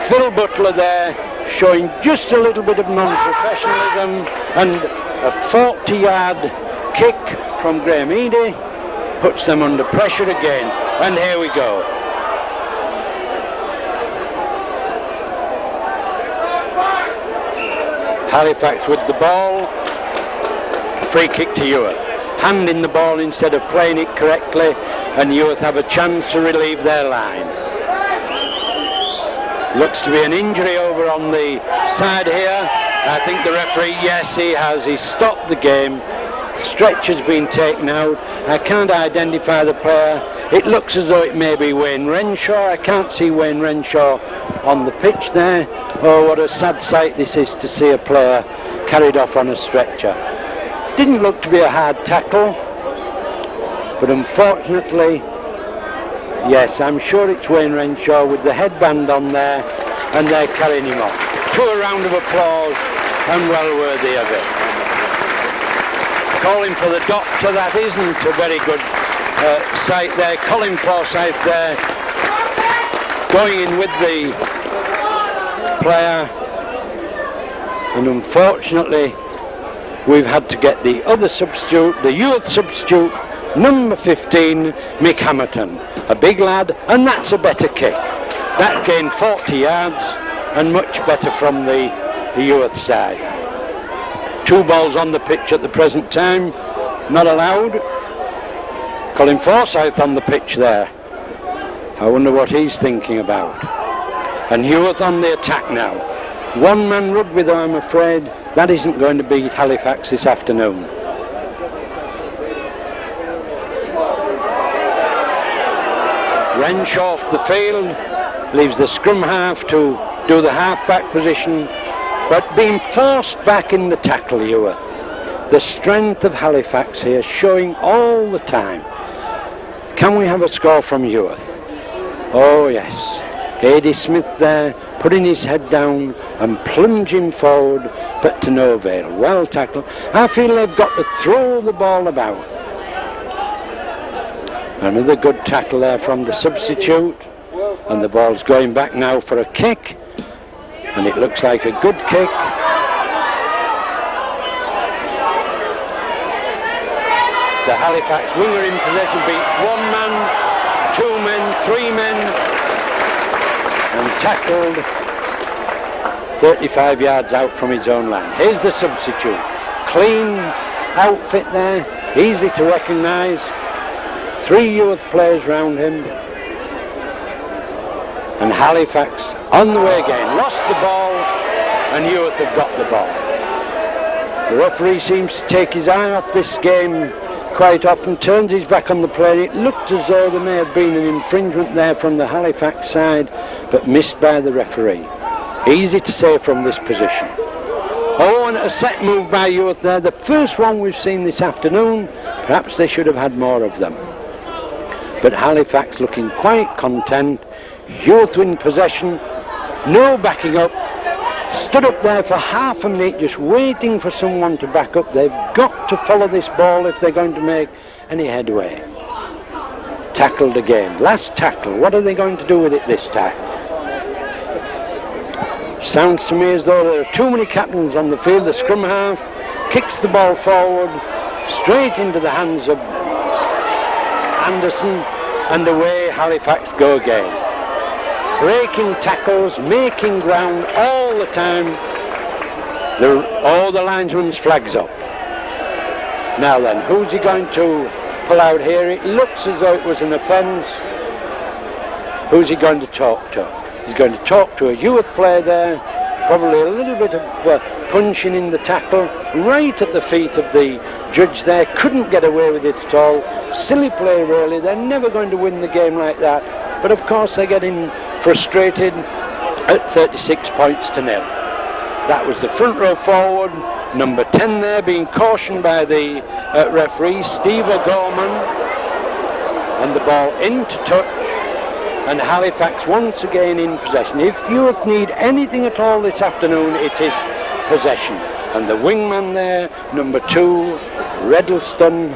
Phil Butler there showing just a little bit of non-professionalism, and a 40-yard kick from Graham Eady puts them under pressure again, and here we go. Halifax with the ball, free kick to Heworth. Hand in the ball instead of playing it correctly, and Heworth have a chance to relieve their line. Looks to be an injury over on the side here. I think the referee, yes, he has. He stopped the game. Stretch has been taken out. I can't identify the player. It looks as though it may be Wayne Renshaw. I can't see Wayne Renshaw on the pitch there. Oh, what a sad sight this is to see a player carried off on a stretcher. Didn't look to be a hard tackle, but unfortunately, yes, I'm sure it's Wayne Renshaw with the headband on there, and they're carrying him off. To a round of applause, and well worthy of it. Calling for the doctor, that isn't a very good sight there. Colin Forsyth there, going in with the player, and unfortunately we've had to get the other substitute, the youth substitute, number 15, Mick Hamilton, a big lad, and that's a better kick. That gained 40 yards and much better from the youth side. 2 balls on the pitch at the present time, not allowed. Colin Forsyth on the pitch there. I wonder what he's thinking about. And Heworth on the attack now. One-man rugby though, I'm afraid. That isn't going to beat Halifax this afternoon. Renshaw off the field, leaves the scrum half to do the half-back position, but being forced back in the tackle, Heworth. The strength of Halifax here showing all the time. Can we have a score from Heworth? Oh yes. Eddie Smith there, putting his head down and plunging forward, but to no avail. Well tackled. I feel they've got to throw the ball about. Another good tackle there from the substitute, and the ball's going back now for a kick, and it looks like a good kick. The Halifax winger in possession beats 1 man, 2 men, 3 men, and tackled 35 yards out from his own line. Here's the substitute. Clean outfit there, easy to recognise. 3 youth players round him. And Halifax on the way again. Lost the ball, and Heworth have got the ball. The referee seems to take his eye off this game quite often, turns his back on the play. It looked as though there may have been an infringement there from the Halifax side, but missed by the referee. Easy to say from this position. Oh, and a set move by Heworth there, the first one we've seen this afternoon. Perhaps they should have had more of them. But Halifax looking quite content. Heworth win possession, no backing up. Stood up there for half a minute just waiting for someone to back up. They've got to follow this ball if they're going to make any headway. Tackled again. Last tackle. What are they going to do with it this time? Sounds to me as though there are too many captains on the field. The scrum half kicks the ball forward straight into the hands of Anderson, and away Halifax go again. Breaking tackles, making ground all the time. All the linesman's flags up. Now then, who's he going to pull out here? It looks as though it was an offence. Who's he going to talk to? He's going to talk to a Heworth player there. Probably a little bit of punching in the tackle, right at the feet of the judge there. Couldn't get away with it at all. Silly play really. They're never going to win the game like that. But of course they're getting frustrated at 36 points to nil. That was the front row forward, number 10 there, being cautioned by the referee, Steve O'Gorman, and the ball into touch, and Halifax once again in possession. If Heworth need anything at all this afternoon, it is possession. And the wingman there, number 2, Riddleston,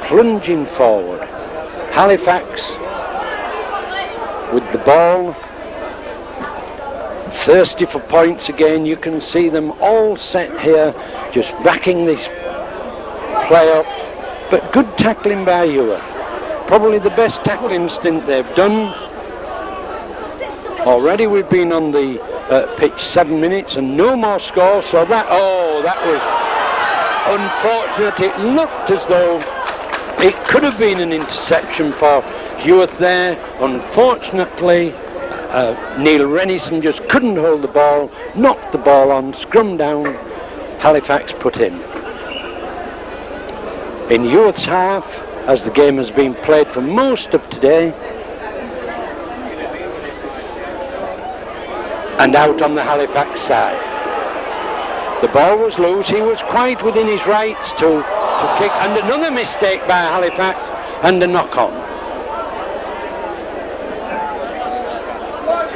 plunging forward. Halifax with the ball, thirsty for points again. You can see them all set here, just backing this play up. But good tackling by Heworth. Probably the best tackling stint they've done. Already we've been on the pitch 7 minutes and no more score, so that was unfortunate. It looked as though it could have been an interception for Heworth there. Unfortunately, Neil Rennison just couldn't hold the ball, knocked the ball on, scrum down, Halifax put in. In Heworth's half, as the game has been played for most of today, and out on the Halifax side. The ball was loose, he was quite within his rights to kick, and another mistake by Halifax and a knock-on.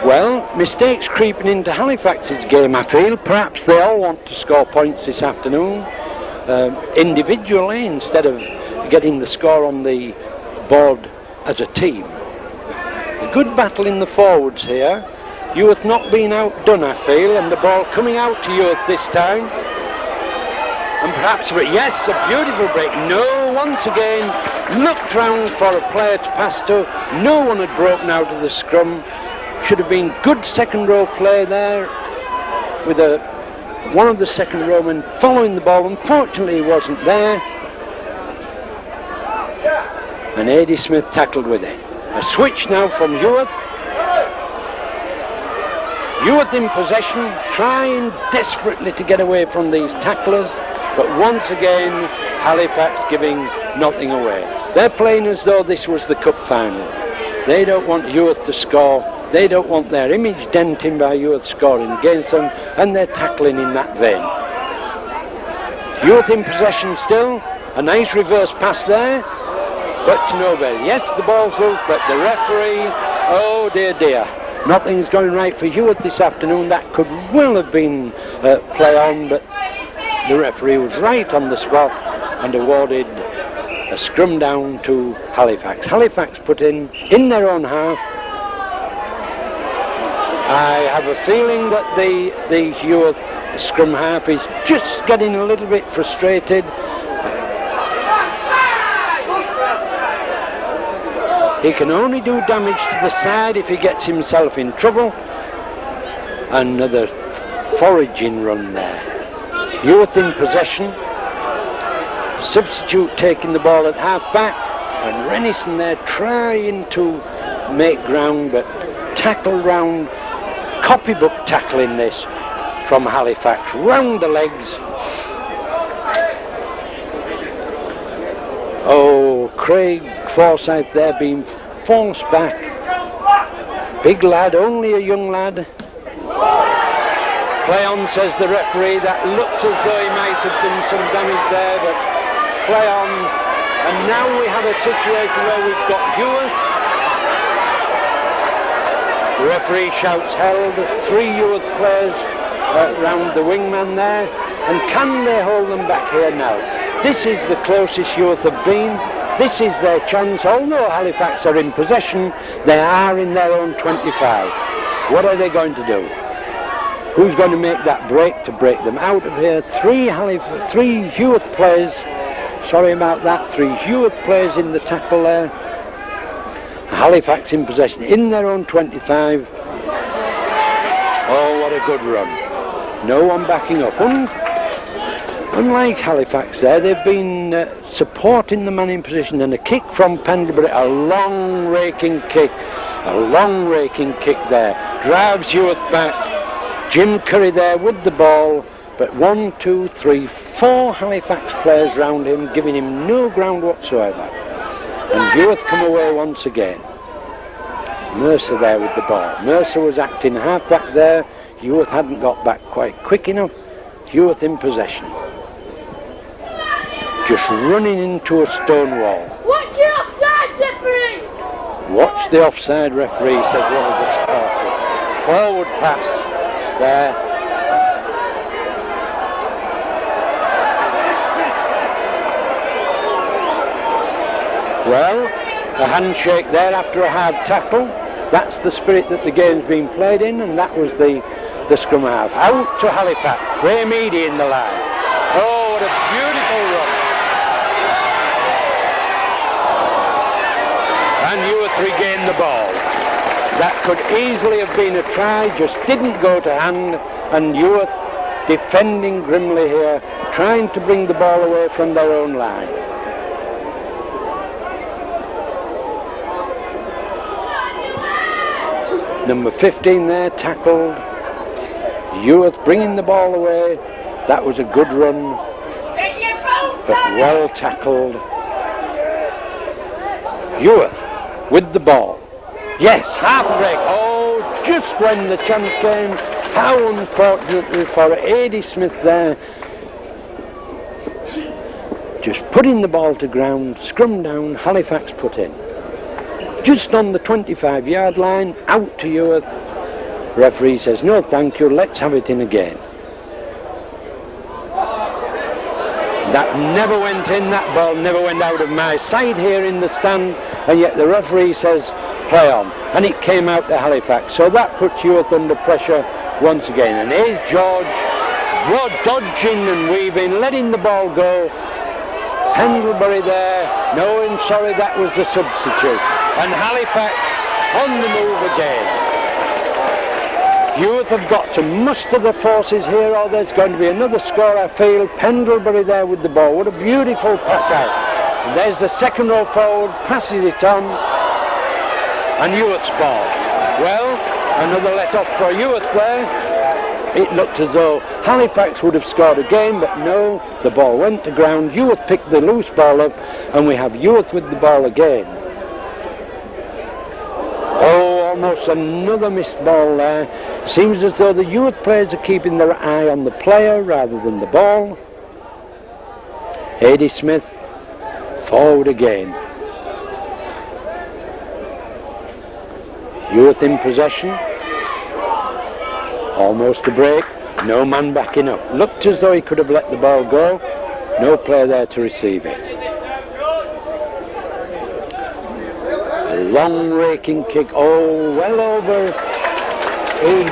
Well, mistakes creeping into Halifax's game, I feel. Perhaps they all want to score points this afternoon individually instead of getting the score on the board as a team. A good battle in the forwards here. Heworth not being outdone, I feel, and the ball coming out to Heworth this time. And perhaps, but yes, a beautiful break. No, once again, looked round for a player to pass to. No one had broken out of the scrum. Should have been good second row play there with one of the second row men following the ball. Unfortunately, he wasn't there. And Adi Smith tackled with it. A switch now from Heworth. Heworth in possession, trying desperately to get away from these tacklers, but once again Halifax giving nothing away. They're playing as though this was the cup final. They don't want Heworth to score, they don't want their image dented by Heworth scoring against them, and they're tackling in that vein. Heworth in possession still, a nice reverse pass there, but to nobody. Yes, the ball's loose, but the referee, oh dear. Nothing's going right for Heworth this afternoon. That could well have been play on, but the referee was right on the spot and awarded a scrum down to Halifax. Halifax put in their own half. I have a feeling that the Heworth scrum half is just getting a little bit frustrated. He can only do damage to the side if he gets himself in trouble. Another foraging run there. Heworth in possession. Substitute taking the ball at half back, and Rennison there trying to make ground, but tackle round, copybook tackling this from Halifax, round the legs. Oh, Craig Forsyth there being forced back. Big lad, only a young lad. Play on, says the referee. That looked as though he might have done some damage there, but play on. And now we have a situation where we've got Heworth. The referee shouts held. 3 Heworth players round the wingman there. And can they hold them back here now? This is the closest Heworth have been. This is their chance. Although Halifax are in possession, they are in their own 25. What are they going to do? Who's going to make that break to break them out of here? 3 Heworth players. Sorry about that. 3 Heworth players in the tackle there. Halifax in possession in their own 25. Oh, what a good run. No one backing up. Unlike Halifax there, they've been supporting the man in position, and a kick from Pendlebury, a long raking kick there, drives Heworth back. Jim Curry there with the ball, but 1, 2, 3, 4 Halifax players round him, giving him no ground whatsoever. And Heworth come away once again. Mercer there with the ball. Mercer was acting half back there. Heworth hadn't got back quite quick enough. Heworth in possession. Just running into a stone wall. Watch your offside, referee! Watch the offside, referee, says one of the supporters. Forward pass there. Well, a handshake there after a hard tackle. That's the spirit that the game's been played in, and that was the scrum half. Out to Halifax. Ray Meady in the line. Oh, what a beautiful run. And Heworth regained the ball. That could easily have been a try, just didn't go to hand, and Heworth defending grimly here, trying to bring the ball away from their own line. Number 15 there, tackled. Heworth bringing the ball away. That was a good run, but well tackled. Heworth with the ball. Yes, half a break. Oh, just when the chance came. How unfortunately for A.D. Smith there. Just putting the ball to ground, scrum down, Halifax put in. Just on the 25-yard line, out to Heworth. Referee says, no thank you, let's have it in again. That never went in, that ball never went out of my sight here in the stand, and yet the referee says, play on. And it came out to Halifax, so that puts Heworth under pressure once again. And here's George, dodging and weaving, letting the ball go. Pendlebury there, no, I'm sorry, that was the substitute. And Halifax on the move again. Heworth have got to muster the forces here, or there's going to be another score, I feel. Pendlebury there with the ball. What a beautiful pass out. And there's the second row forward, passes it on, and Heworth's ball. Well, another let-off for Heworth there. It looked as though Halifax would have scored again, but no, the ball went to ground. Heworth picked the loose ball up, and we have Heworth with the ball again. Oh, almost another missed ball there. Seems as though the Heworth players are keeping their eye on the player rather than the ball. A.D. Smith forward again. Heworth in possession. Almost a break. No man backing up. Looked as though he could have let the ball go. No player there to receive it. Long raking kick, oh, well over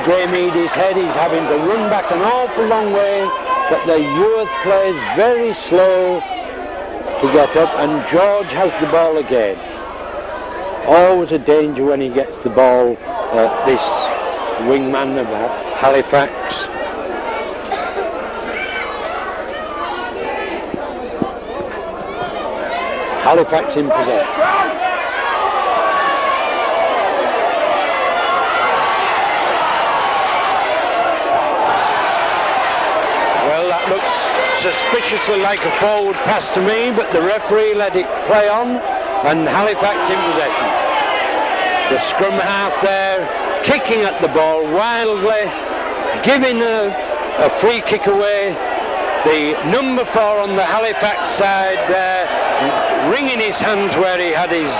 Graham Eady's head. He's having to run back an awful long way, but the Heworth plays very slow to get up, and George has the ball again. Always a danger when he gets the ball, this wingman of Halifax. Halifax in possession. Suspiciously like a forward pass to me, but the referee let it play on, and Halifax in possession. The scrum half there, kicking at the ball wildly, giving a free kick away. The number 4 on the Halifax side there, wringing his hands where he had his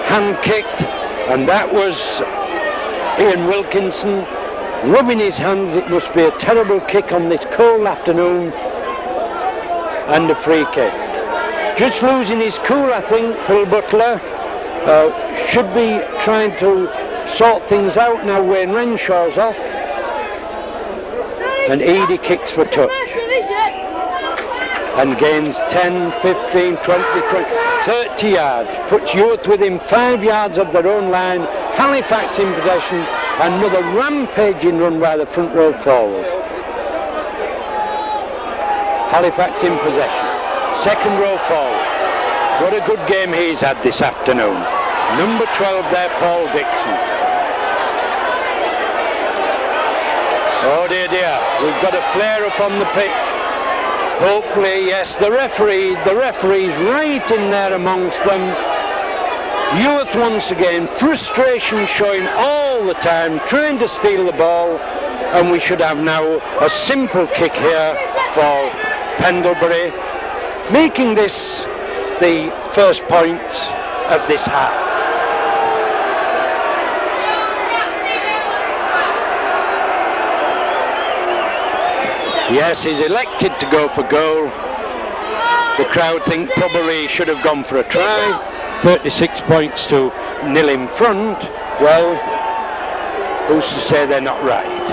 hand kicked, and that was Ian Wilkinson rubbing his hands. It must be a terrible kick on this cold afternoon. And a free kick. Just losing his cool, I think, Phil Butler. Should be trying to sort things out now. Wayne Renshaw's off. And Eady kicks for touch. And gains 10, 15, 20, 30 yards. Puts Heworth within 5 yards of their own line. Halifax in possession. Another rampaging run by the front row forward. Halifax in possession. Second row forward. What a good game he's had this afternoon. Number 12 there, Paul Dixon. Oh dear, dear. We've got a flare up on the pitch. Hopefully, yes, the referee's right in there amongst them. Heworth once again, frustration showing all the time, trying to steal the ball, and we should have now a simple kick here for Pendlebury, making this the first point of this half. Yes, he's elected to go for goal. The crowd think probably he should have gone for a try. 36 points to nil in front. Well, who's to say they're not right?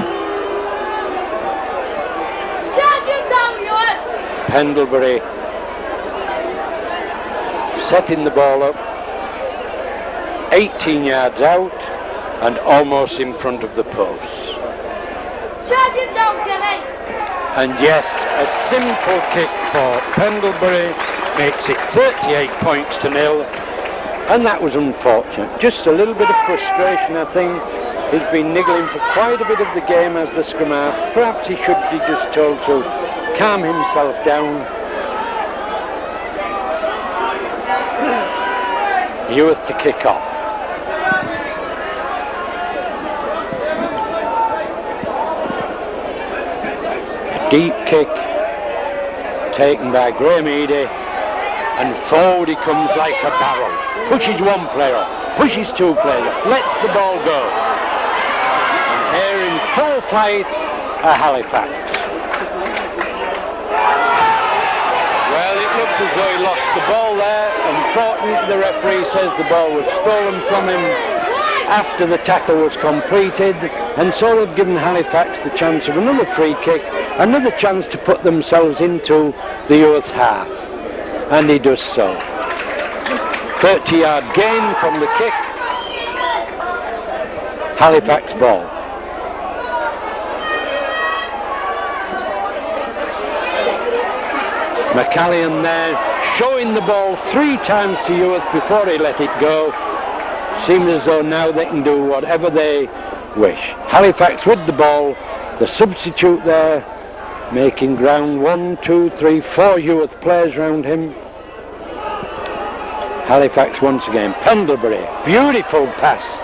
Charge him down, Ewan! Pendlebury setting the ball up, 18 yards out and almost in front of the posts. Charge him down, Kenny! And yes, a simple kick for Pendlebury makes it 38 points to nil, and that was unfortunate. Just a little bit of frustration, I think. He's been niggling for quite a bit of the game as the scrum half. Perhaps he should be just told to calm himself down. Heworth to kick off. A deep kick taken by Graham Eady, and forward he comes like a barrel. Pushes one player off, pushes two players off, lets the ball go. And here in full flight are Halifax. Well, it looked as though he lost the ball there. Unfortunately, the referee says the ball was stolen from him after the tackle was completed, and so they've given Halifax the chance of another free kick, another chance to put themselves into the Heworth half, and he does so. 30-yard gain from the kick. Halifax ball. McCallion there, showing the ball 3 times to Heworth before he let it go. Seems as though now they can do whatever they wish. Halifax with the ball, the substitute there, making ground. 1, 2, 3, 4 Heworth players round him. Halifax once again. Pendlebury, beautiful pass,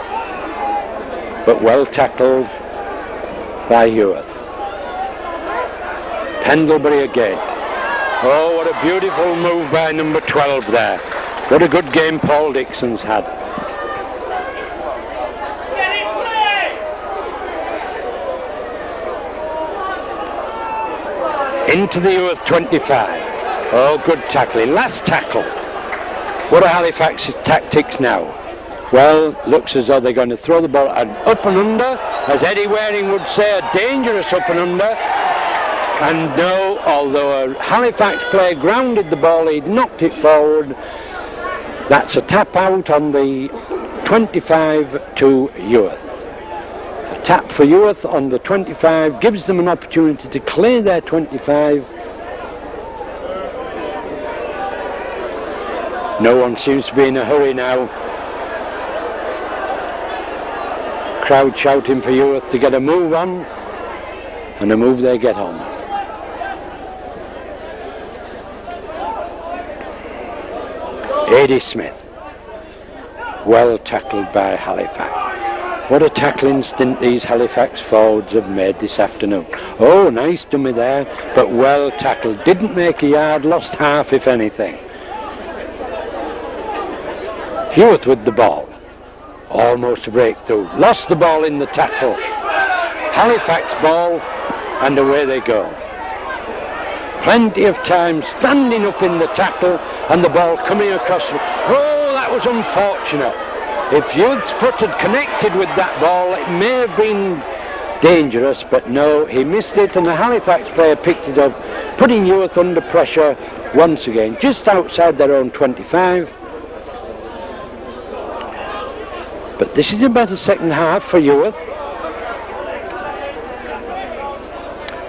but well tackled by Heworth. Pendlebury again. Oh, what a beautiful move by number 12 there. What a good game Paul Dixon's had. Into the Heworth 25. Oh, good tackling. Last tackle. What are Halifax's tactics now? Well, looks as though they're going to throw the ball up and under, as Eddie Waring would say, a dangerous up and under. And no, although a Halifax player grounded the ball, he'd knocked it forward. That's a tap out on the 25 to Heworth. A tap for Heworth on the 25 gives them an opportunity to clear their 25. No one seems to be in a hurry now. Crowd shouting for Heworth to get a move on, and a move they get on. Eddie Smith, well tackled by Halifax. What a tackling stint these Halifax forwards have made this afternoon. Oh, nice dummy there, but well tackled. Didn't make a yard, lost half if anything. Heworth with the ball. Almost a breakthrough. Lost the ball in the tackle. Halifax ball, and away they go. Plenty of time standing up in the tackle, and the ball coming across. Oh, that was unfortunate. If Heworth's foot had connected with that ball, it may have been dangerous, but no, he missed it, and the Halifax player picked it up, putting Heworth under pressure once again, just outside their own 25. But this is a better second half for Heworth.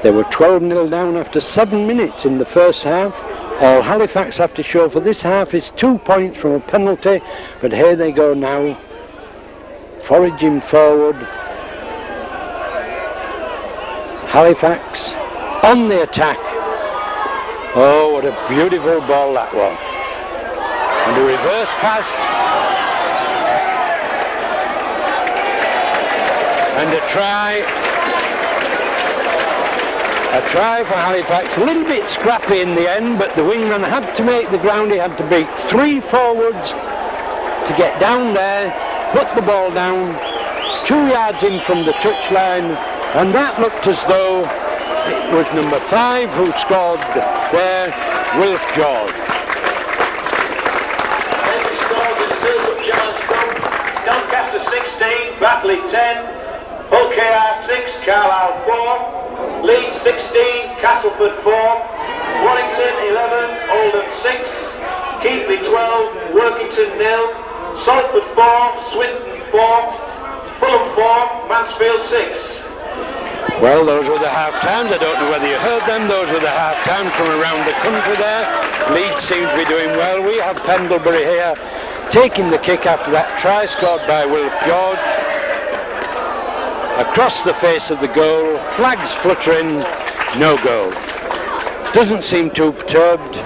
They were 12-0 down after 7 minutes in the first half. All Halifax have to show for this half is 2 points from a penalty, but here they go now, foraging forward. Halifax on the attack. Oh, what a beautiful ball that was. And a reverse pass. And a try. A try for Halifax, a little bit scrappy in the end, but the wingman had to make the ground. He had to beat 3 forwards to get down there, put the ball down, 2 yards in from the touchline, and that looked as though it was number 5 who scored there, Wilf George. Doncaster 16, Batley 10, Hull KR 6, Carlisle 4, Leeds 16, Castleford 4, Warrington 11, Oldham 6, Keighley 12, Workington 0, Salford 4, Swinton 4, Fulham 4, Mansfield 6. Well, those were the half-times. I don't know whether you heard them. Those were the half-times from around the country there. Leeds seem to be doing well. We have Pendlebury here taking the kick after that try scored by Wilf George. Across the face of the goal, flags fluttering, no goal. Doesn't seem too perturbed.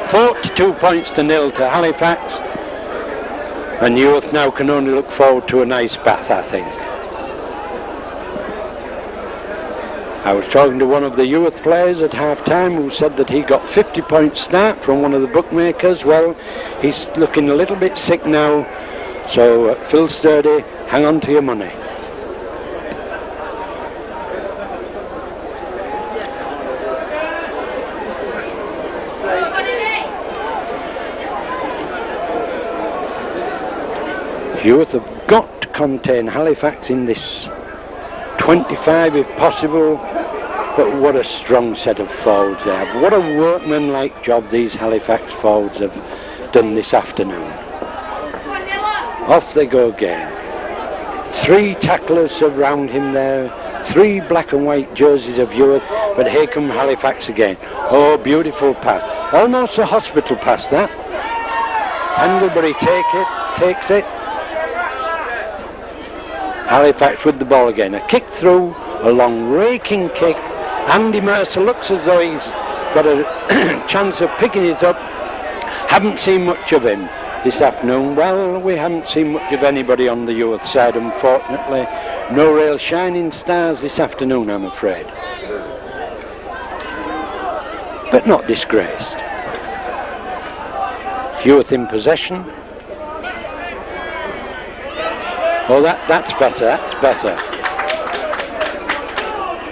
42 points to 0 to Halifax. And Heworth now can only look forward to a nice bath, I think. I was talking to one of the Heworth players at half-time who said that he got 50 points start from one of the bookmakers. Well, he's looking a little bit sick now, so Phil Sturdy, hang on to your money. Heworth have got to contain Halifax in this 25 if possible, but what a strong set of forwards they have. What a workmanlike job these Halifax forwards have done this afternoon. Off they go again. 3 tacklers around him there, 3 black and white jerseys of Heworth, but here come Halifax again. Oh, beautiful pass. Almost a hospital pass, that. Pendlebury takes it. Halifax with the ball again. A kick through, a long raking kick. Andy Mercer looks as though he's got a chance of picking it up. Haven't seen much of him this afternoon. Well, we haven't seen much of anybody on the Heworth side, unfortunately. No real shining stars this afternoon, I'm afraid. But not disgraced. Heworth in possession. Oh, that's better.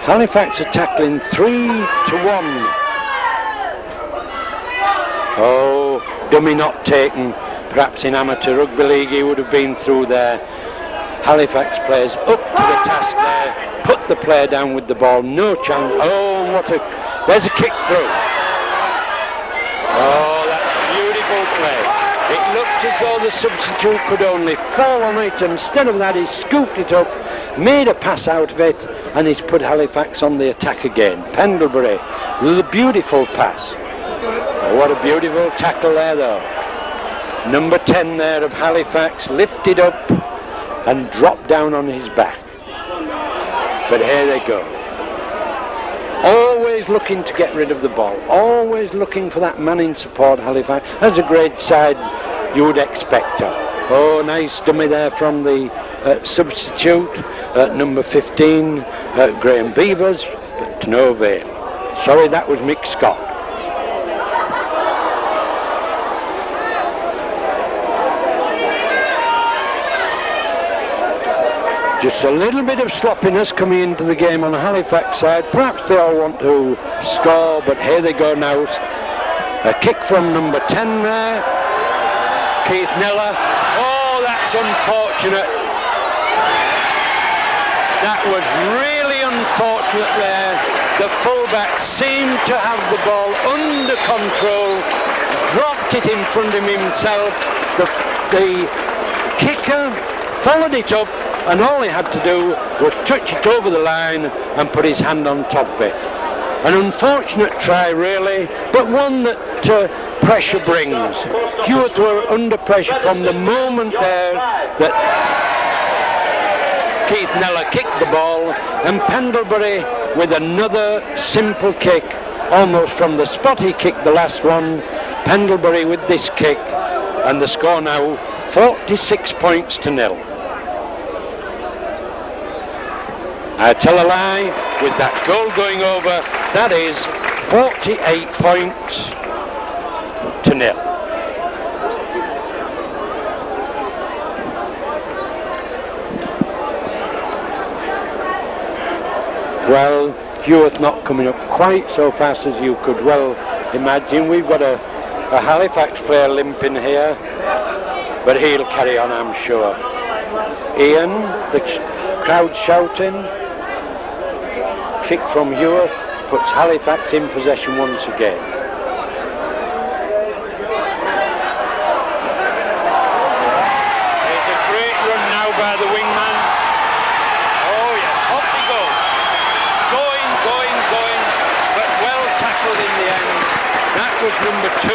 Halifax are tackling 3-1. Oh, dummy not taken. Perhaps in amateur rugby league he would have been through there. Halifax players up to the task there. Put the player down with the ball. No chance. Oh, there's a kick through. Oh, that's a beautiful play. It looked as though the substitute could only fall on it. Instead of that, he scooped it up, made a pass out of it, and he's put Halifax on the attack again. Pendlebury, the beautiful pass. Oh, what a beautiful tackle there, though. Number 10 there of Halifax lifted up and dropped down on his back. But here they go. Always looking to get rid of the ball, always looking for that man in support. Halifax has a great side, you would expect her. Oh, nice dummy there from the substitute, number 15, Graham Beavers, but to no avail. Sorry, that was Mick Scott. Just a little bit of sloppiness coming into the game on the Halifax side. Perhaps they all want to score, but here they go now. A kick from number 10 there. Keith Nella. Oh, that's unfortunate. That was really unfortunate there. The fullback seemed to have the ball under control, dropped it in front of himself. The kicker followed it up, and all he had to do was touch it over the line and put his hand on top of it. An unfortunate try, really, but one that pressure brings. Heworth were under pressure from the moment there that Keith Nella kicked the ball, and Pendlebury with another simple kick, almost from the spot he kicked the last one. Pendlebury with this kick, and the score now 46 points to 0. I tell a lie, with that goal going over, that is 48 points to 0. Well, Heworth not coming up quite so fast as you could well imagine. We've got a Halifax player limping here, but he'll carry on, I'm sure. Ian, the crowd shouting. Kick from Heworth puts Halifax in possession once again. There's a great run now by the wingman. Oh yes, up we go. Going, but well tackled in the end. That was number 2.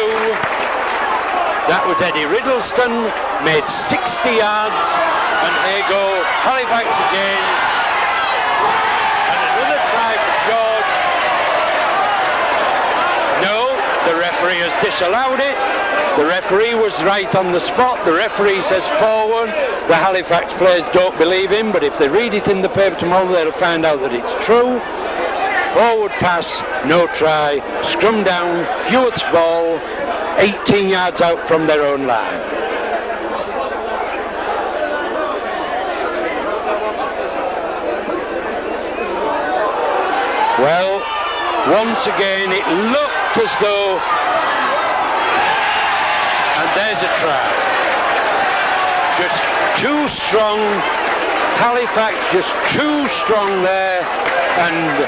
That was Eddie Riddleston, made 60 yards, and here go Halifax again. And another try for George. No, the referee has disallowed it. The referee was right on the spot. The referee says forward. The Halifax players don't believe him, but if they read it in the paper tomorrow, they'll find out that it's true. Forward pass, no try. Scrum down, Heworth's ball, 18 yards out from their own line. Well, once again it looked as though, and there's a try. Just too strong, Halifax just too strong there, and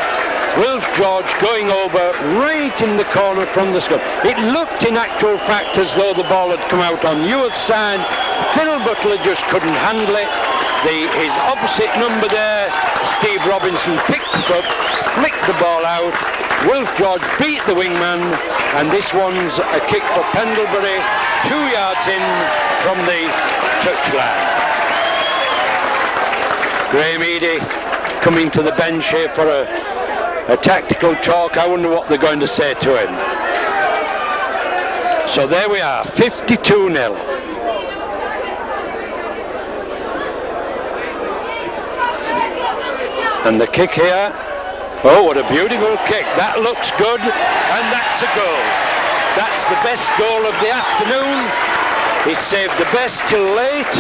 Wilf George going over right in the corner from the scrum. It looked in actual fact as though the ball had come out on Heworth's side. Phil Butler just couldn't handle it. His opposite number there, Steve Robinson, picked it up, flicked the ball out. Wilf George beat the wingman, and this one's a kick for Pendlebury, 2 yards in from the touchline. Graham Eady coming to the bench here for a tactical talk. I wonder what they're going to say to him. So there we are, 52-0. And the kick here, oh, what a beautiful kick. That looks good, and that's a goal. That's the best goal of the afternoon. He saved the best till late,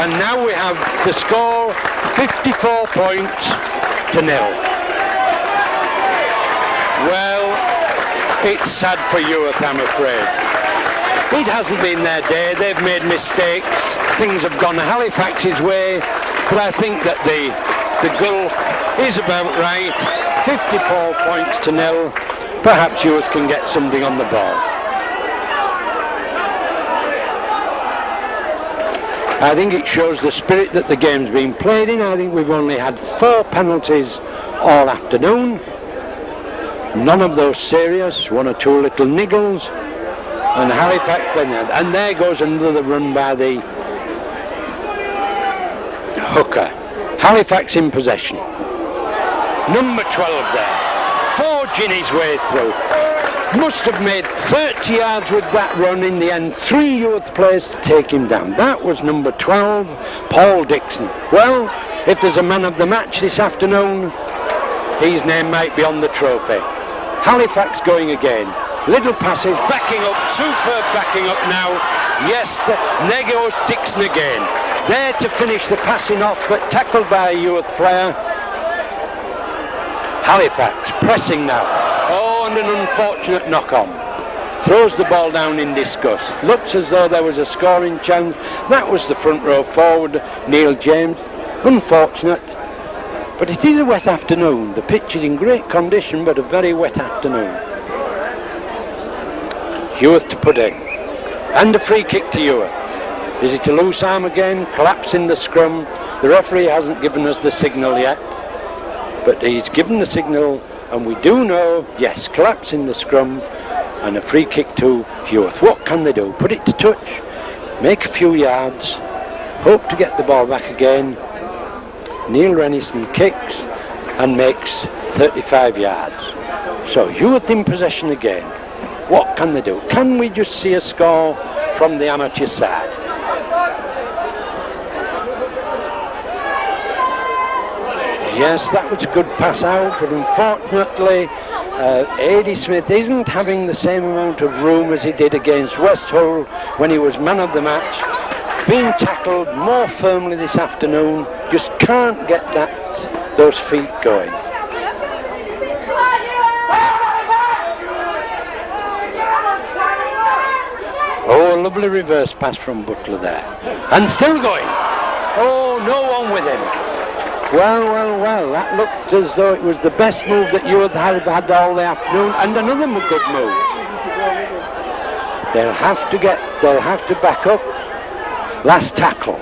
and now we have the score 54 points to 0. Well, it's sad for Heworth, I'm afraid. It hasn't been their day. They've made mistakes. Things have gone Halifax's way, but I think that the goal is about right. 54 points to 0. Perhaps Heworth can get something on the ball. I think it shows the spirit that the game's been played in. I think we've only had 4 penalties all afternoon. None of those serious, 1 or 2 little niggles, and Halifax playing that. And there goes another run by the hooker. Halifax in possession. Number 12 there, forging his way through. Must have made 30 yards with that run in the end. 3 Heworth players to take him down. That was number 12, Paul Dixon. Well, if there's a man of the match this afternoon, his name might be on the trophy. Halifax going again. Little passes, backing up, superb backing up now. Yes, there goes Dixon again. There to finish the passing off, but tackled by a Heworth player. Halifax pressing now. Oh, and an unfortunate knock-on. Throws the ball down in disgust. Looks as though there was a scoring chance. That was the front row forward, Neil James. Unfortunate. But it is a wet afternoon. The pitch is in great condition, but a very wet afternoon. Heworth to put in. And a free kick to Heworth. Is it a loose arm again? Collapse in the scrum. The referee hasn't given us the signal yet. But he's given the signal, and we do know, yes, collapse in the scrum, and a free kick to Heworth. What can they do? Put it to touch, make a few yards, hope to get the ball back again. Neil Rennison kicks and makes 35 yards. So Heworth in possession again. What can they do? Can we just see a score from the amateur side? Yes, that was a good pass out, but unfortunately Adi Smith isn't having the same amount of room as he did against West Hull when he was man of the match. Being tackled more firmly this afternoon, just can't get those feet going. Oh, a lovely reverse pass from Butler there. And still going. Oh, no one with him. Well, that looked as though it was the best move that you have had all the afternoon, and another good move. They'll have to back up. Last tackle.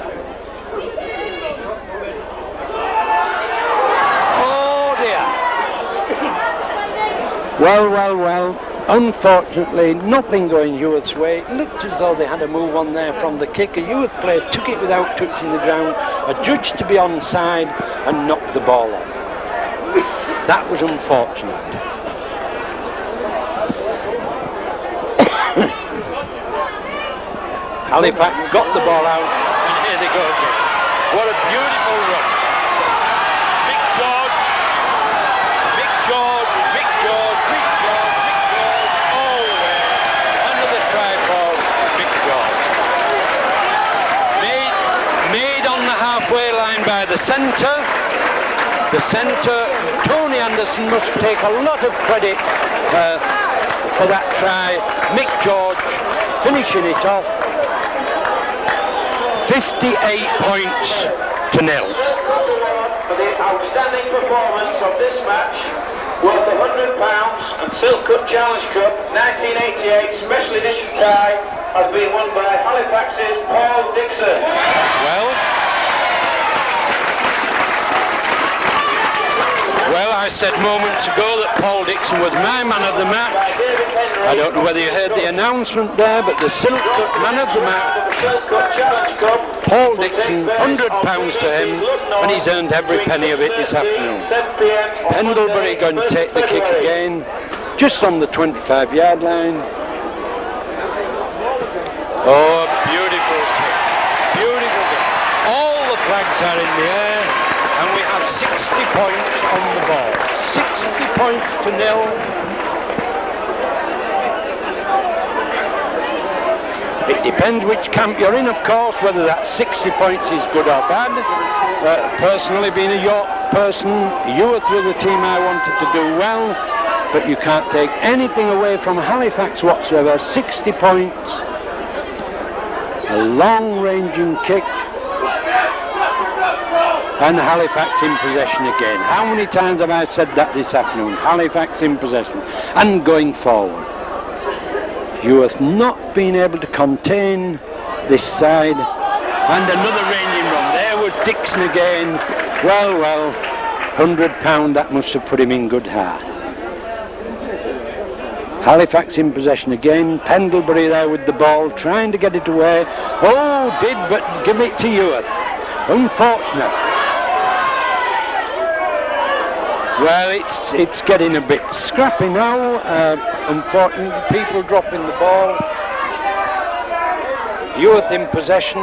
Oh dear. Well. Unfortunately, nothing going Heworth's way. It looked as though they had a move on there from the kick. A Heworth player took it without touching the ground, adjudged to be onside and knocked the ball on. That was unfortunate. Halifax got the ball out, and here they go again. What a beautiful run. Big George. Oh, another try for Big George. Made on the halfway line by the centre. The centre, Tony Anderson, must take a lot of credit for that try. Mick George finishing it off. 58 points to nil. For the outstanding performance of this match, worth £100 and Silk Cup Challenge Cup 1988 Special Edition tie has been won by Halifax's Paul Dixon. Well, I said moments ago that Paul Dixon was my man of the match. I don't know whether you heard the announcement there, but the Silk Cup man of the match, Paul Dixon, £100 to him, and he's earned every penny of it this afternoon. Pendlebury going to take the kick again, just on the 25-yard line. Oh, beautiful kick. Beautiful kick. All the flags are in the air, and we have 60 points on the ball. 60 points to nil. It depends which camp you're in, of course, whether that 60 points is good or bad. Personally, being a York person, Heworth were the team I wanted to do well, but you can't take anything away from Halifax whatsoever. 60 points, a long-ranging kick, and Halifax in possession again. How many times have I said that this afternoon? Halifax in possession and going forward. Heworth not being able to contain this side, and another ranging run. There was Dixon again. Well, £100, that must have put him in good heart. Halifax in possession again. Pendlebury there with the ball, trying to get it away. Oh, did, but give it to Heworth. Unfortunate. Well, it's getting a bit scrappy now. Unfortunately, people dropping the ball. Heworth in possession.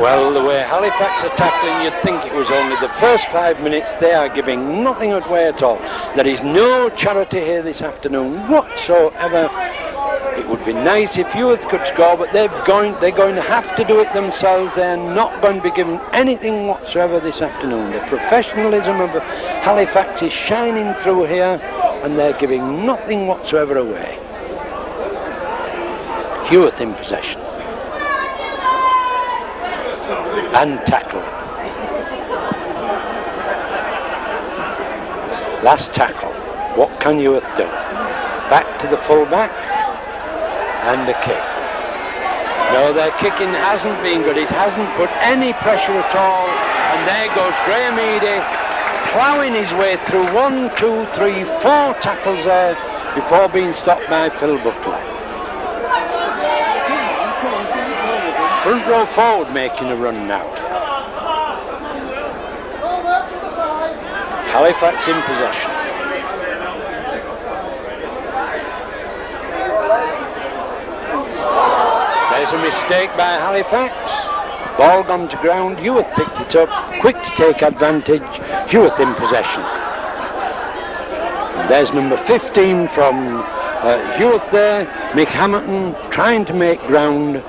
Well, the way Halifax are tackling, you'd think it was only the first 5 minutes. They are giving nothing away at all. There is no charity here this afternoon whatsoever. It would be nice if Heworth could score, but they're going to have to do it themselves. They're not going to be given anything whatsoever this afternoon. The professionalism of Halifax is shining through here, and they're giving nothing whatsoever away. Heworth in possession. And tackle. Last tackle. What can Heworth do? Back to the full back. And a kick. No, their kicking hasn't been good. It hasn't put any pressure at all. And there goes Graham Eady, ploughing his way through 1, 2, 3, 4 tackles there before being stopped by Phil Butler. Front row forward making a run now. Halifax in possession. There's a mistake by Halifax. Ball gone to ground. Heworth picked it up. Quick to take advantage. Heworth in possession. And there's number 15 from Heworth there. Mick Hamilton trying to make ground,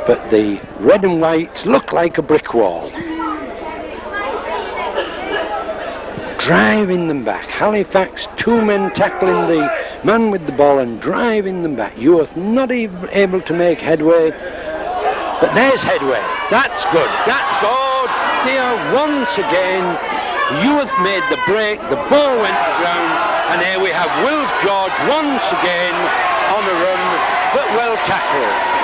but the red and white look like a brick wall. Driving them back. Halifax, 2 men tackling the man with the ball and driving them back. Heworth not even able to make headway, but there's headway. That's good. That's good. Dear, once again, Heworth made the break, the ball went to ground, and here we have Wilf George once again on a run, but well tackled.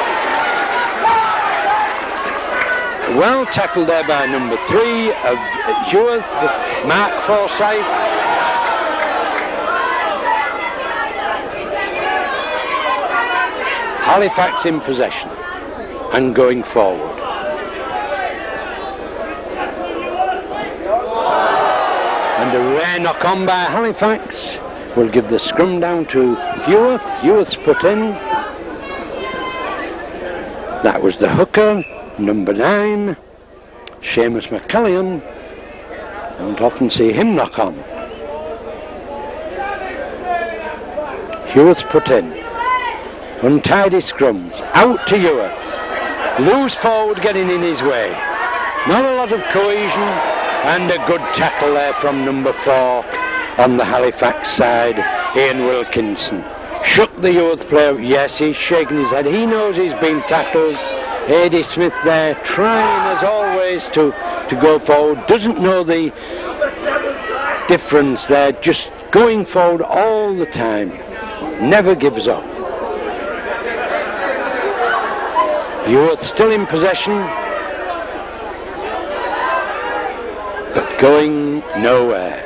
Well tackled there by number 3 of Heworth, Mark Forsyth. Halifax in possession and going forward. And a rare knock on by Halifax will give the scrum down to Heworth. Heworth's put in. That was the hooker, number 9, Seamus McCallion. Don't often see him knock on. Heworth's put in. Untidy scrums. Out to Heworth. Loose forward getting in his way. Not a lot of cohesion, and a good tackle there from number 4 on the Halifax side, Ian Wilkinson. Shook the Heworth player. Yes, he's shaking his head. He knows he's been tackled. Eddie Smith there trying as always to go forward. Doesn't know the difference there. Just going forward all the time. Never gives up. Heworth still in possession, but going nowhere.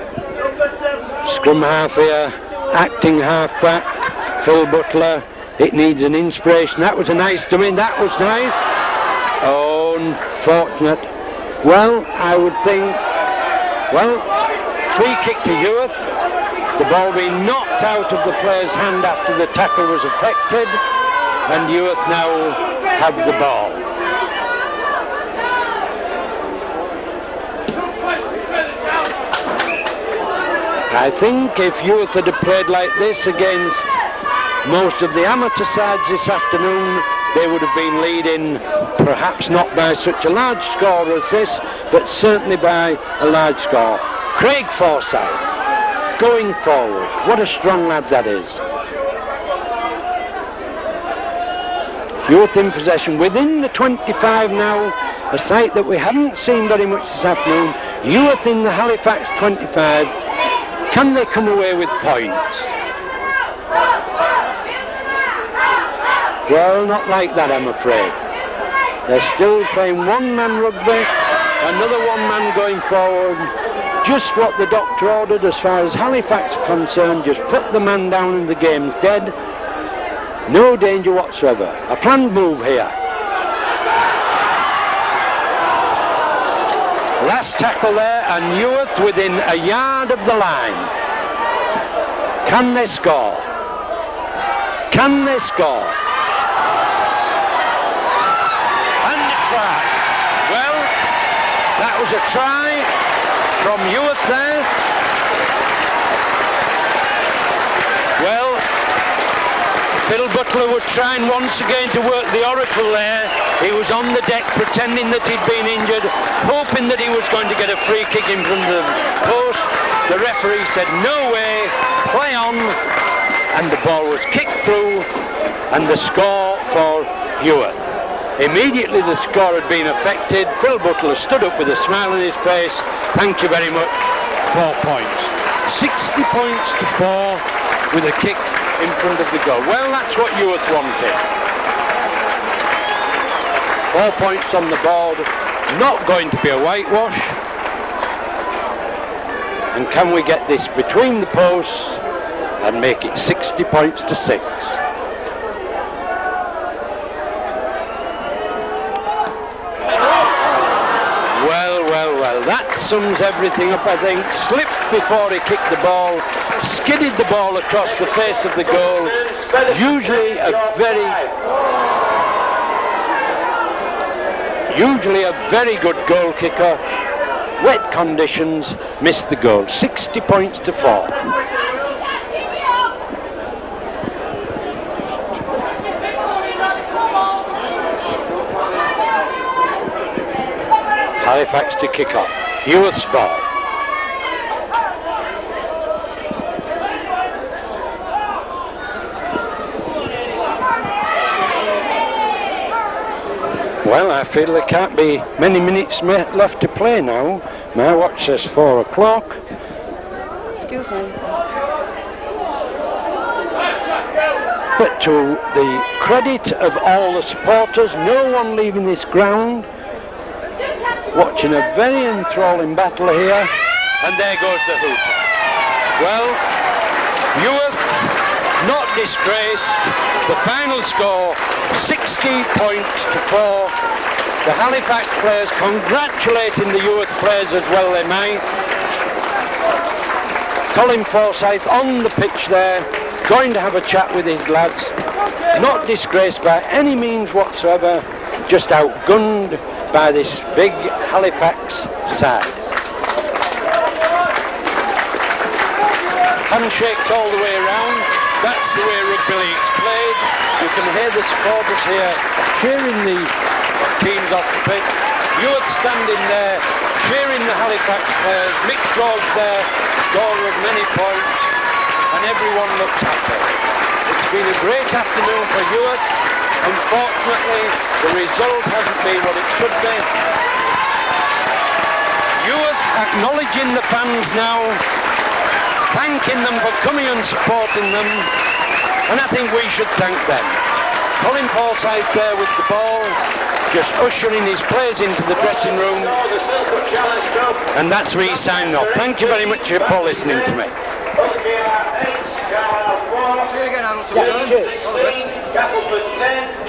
Scrum half here, acting half back, Phil Butler. It needs an inspiration. That was a nice dummy. That was nice. Oh, unfortunate. Well, I would think, well, free kick to Heworth. The ball being knocked out of the player's hand after the tackle was effected, and Heworth now have the ball. I think if Heworth had played like this against most of the amateur sides this afternoon, they would have been leading, perhaps not by such a large score as this, but certainly by a large score. Craig Forsyth going forward. What a strong lad that is. Heworth in possession within the 25 now, a sight that we haven't seen very much this afternoon. Heworth in the Halifax 25. Can they come away with points? Well, not like that, I'm afraid. They're still playing one-man rugby, another one-man going forward. Just what the doctor ordered as far as Halifax is concerned. Just put the man down and the game's dead. No danger whatsoever. A planned move here. Last tackle there, and Heworth within a yard of the line. Can they score? Can they score? And a try. Well, that was a try from Heworth there. Well, Phil Butler was trying once again to work the oracle there. He was on the deck pretending that he'd been injured, hoping that he was going to get a free kick in front of the post. The referee said, no way, play on. And the ball was kicked through, and the score for Heworth. Immediately the score had been affected. Phil Butler stood up with a smile on his face. Thank you very much. 4 points. 60 points to 4 with a kick in front of the goal. Well, that's what Heworth wanted. 4 points on the board. Not going to be a whitewash. And can we get this between the posts and make it 60 points to 6? Well, that sums everything up, I think. Slipped before he kicked the ball, skidded the ball across the face of the goal. Usually a very good goal kicker. Wet conditions, missed the goal. 60 points to 4. Halifax to kick off. Heworth's ball. Well, I feel there can't be many minutes left to play now. My watch says 4 o'clock. Excuse me. But to the credit of all the supporters, no one leaving this ground, watching a very enthralling battle here, and there goes the hoot. Well, Heworth not disgraced. The final score 60 points to 4. The Halifax players congratulating the Heworth players as well they might. Colin Forsyth on the pitch there, going to have a chat with his lads. Not disgraced by any means whatsoever, just outgunned by this big Halifax side. Handshakes all the way around. That's the way rugby league's played. You can hear the supporters here cheering the teams off the pitch. Heworth standing there cheering the Halifax players. Mick George there, scorer of many points, and everyone looks happy. It's been a great afternoon for Heworth. Unfortunately, the result hasn't been what it should be. Heworth acknowledging the fans now, thanking them for coming and supporting them, and I think we should thank them. Colin Forsyth there with the ball, just ushering his players into the dressing room, and that's where he's signing off. Thank you very much for listening to me. See you again, Alan. Yeah, cheers. All the best.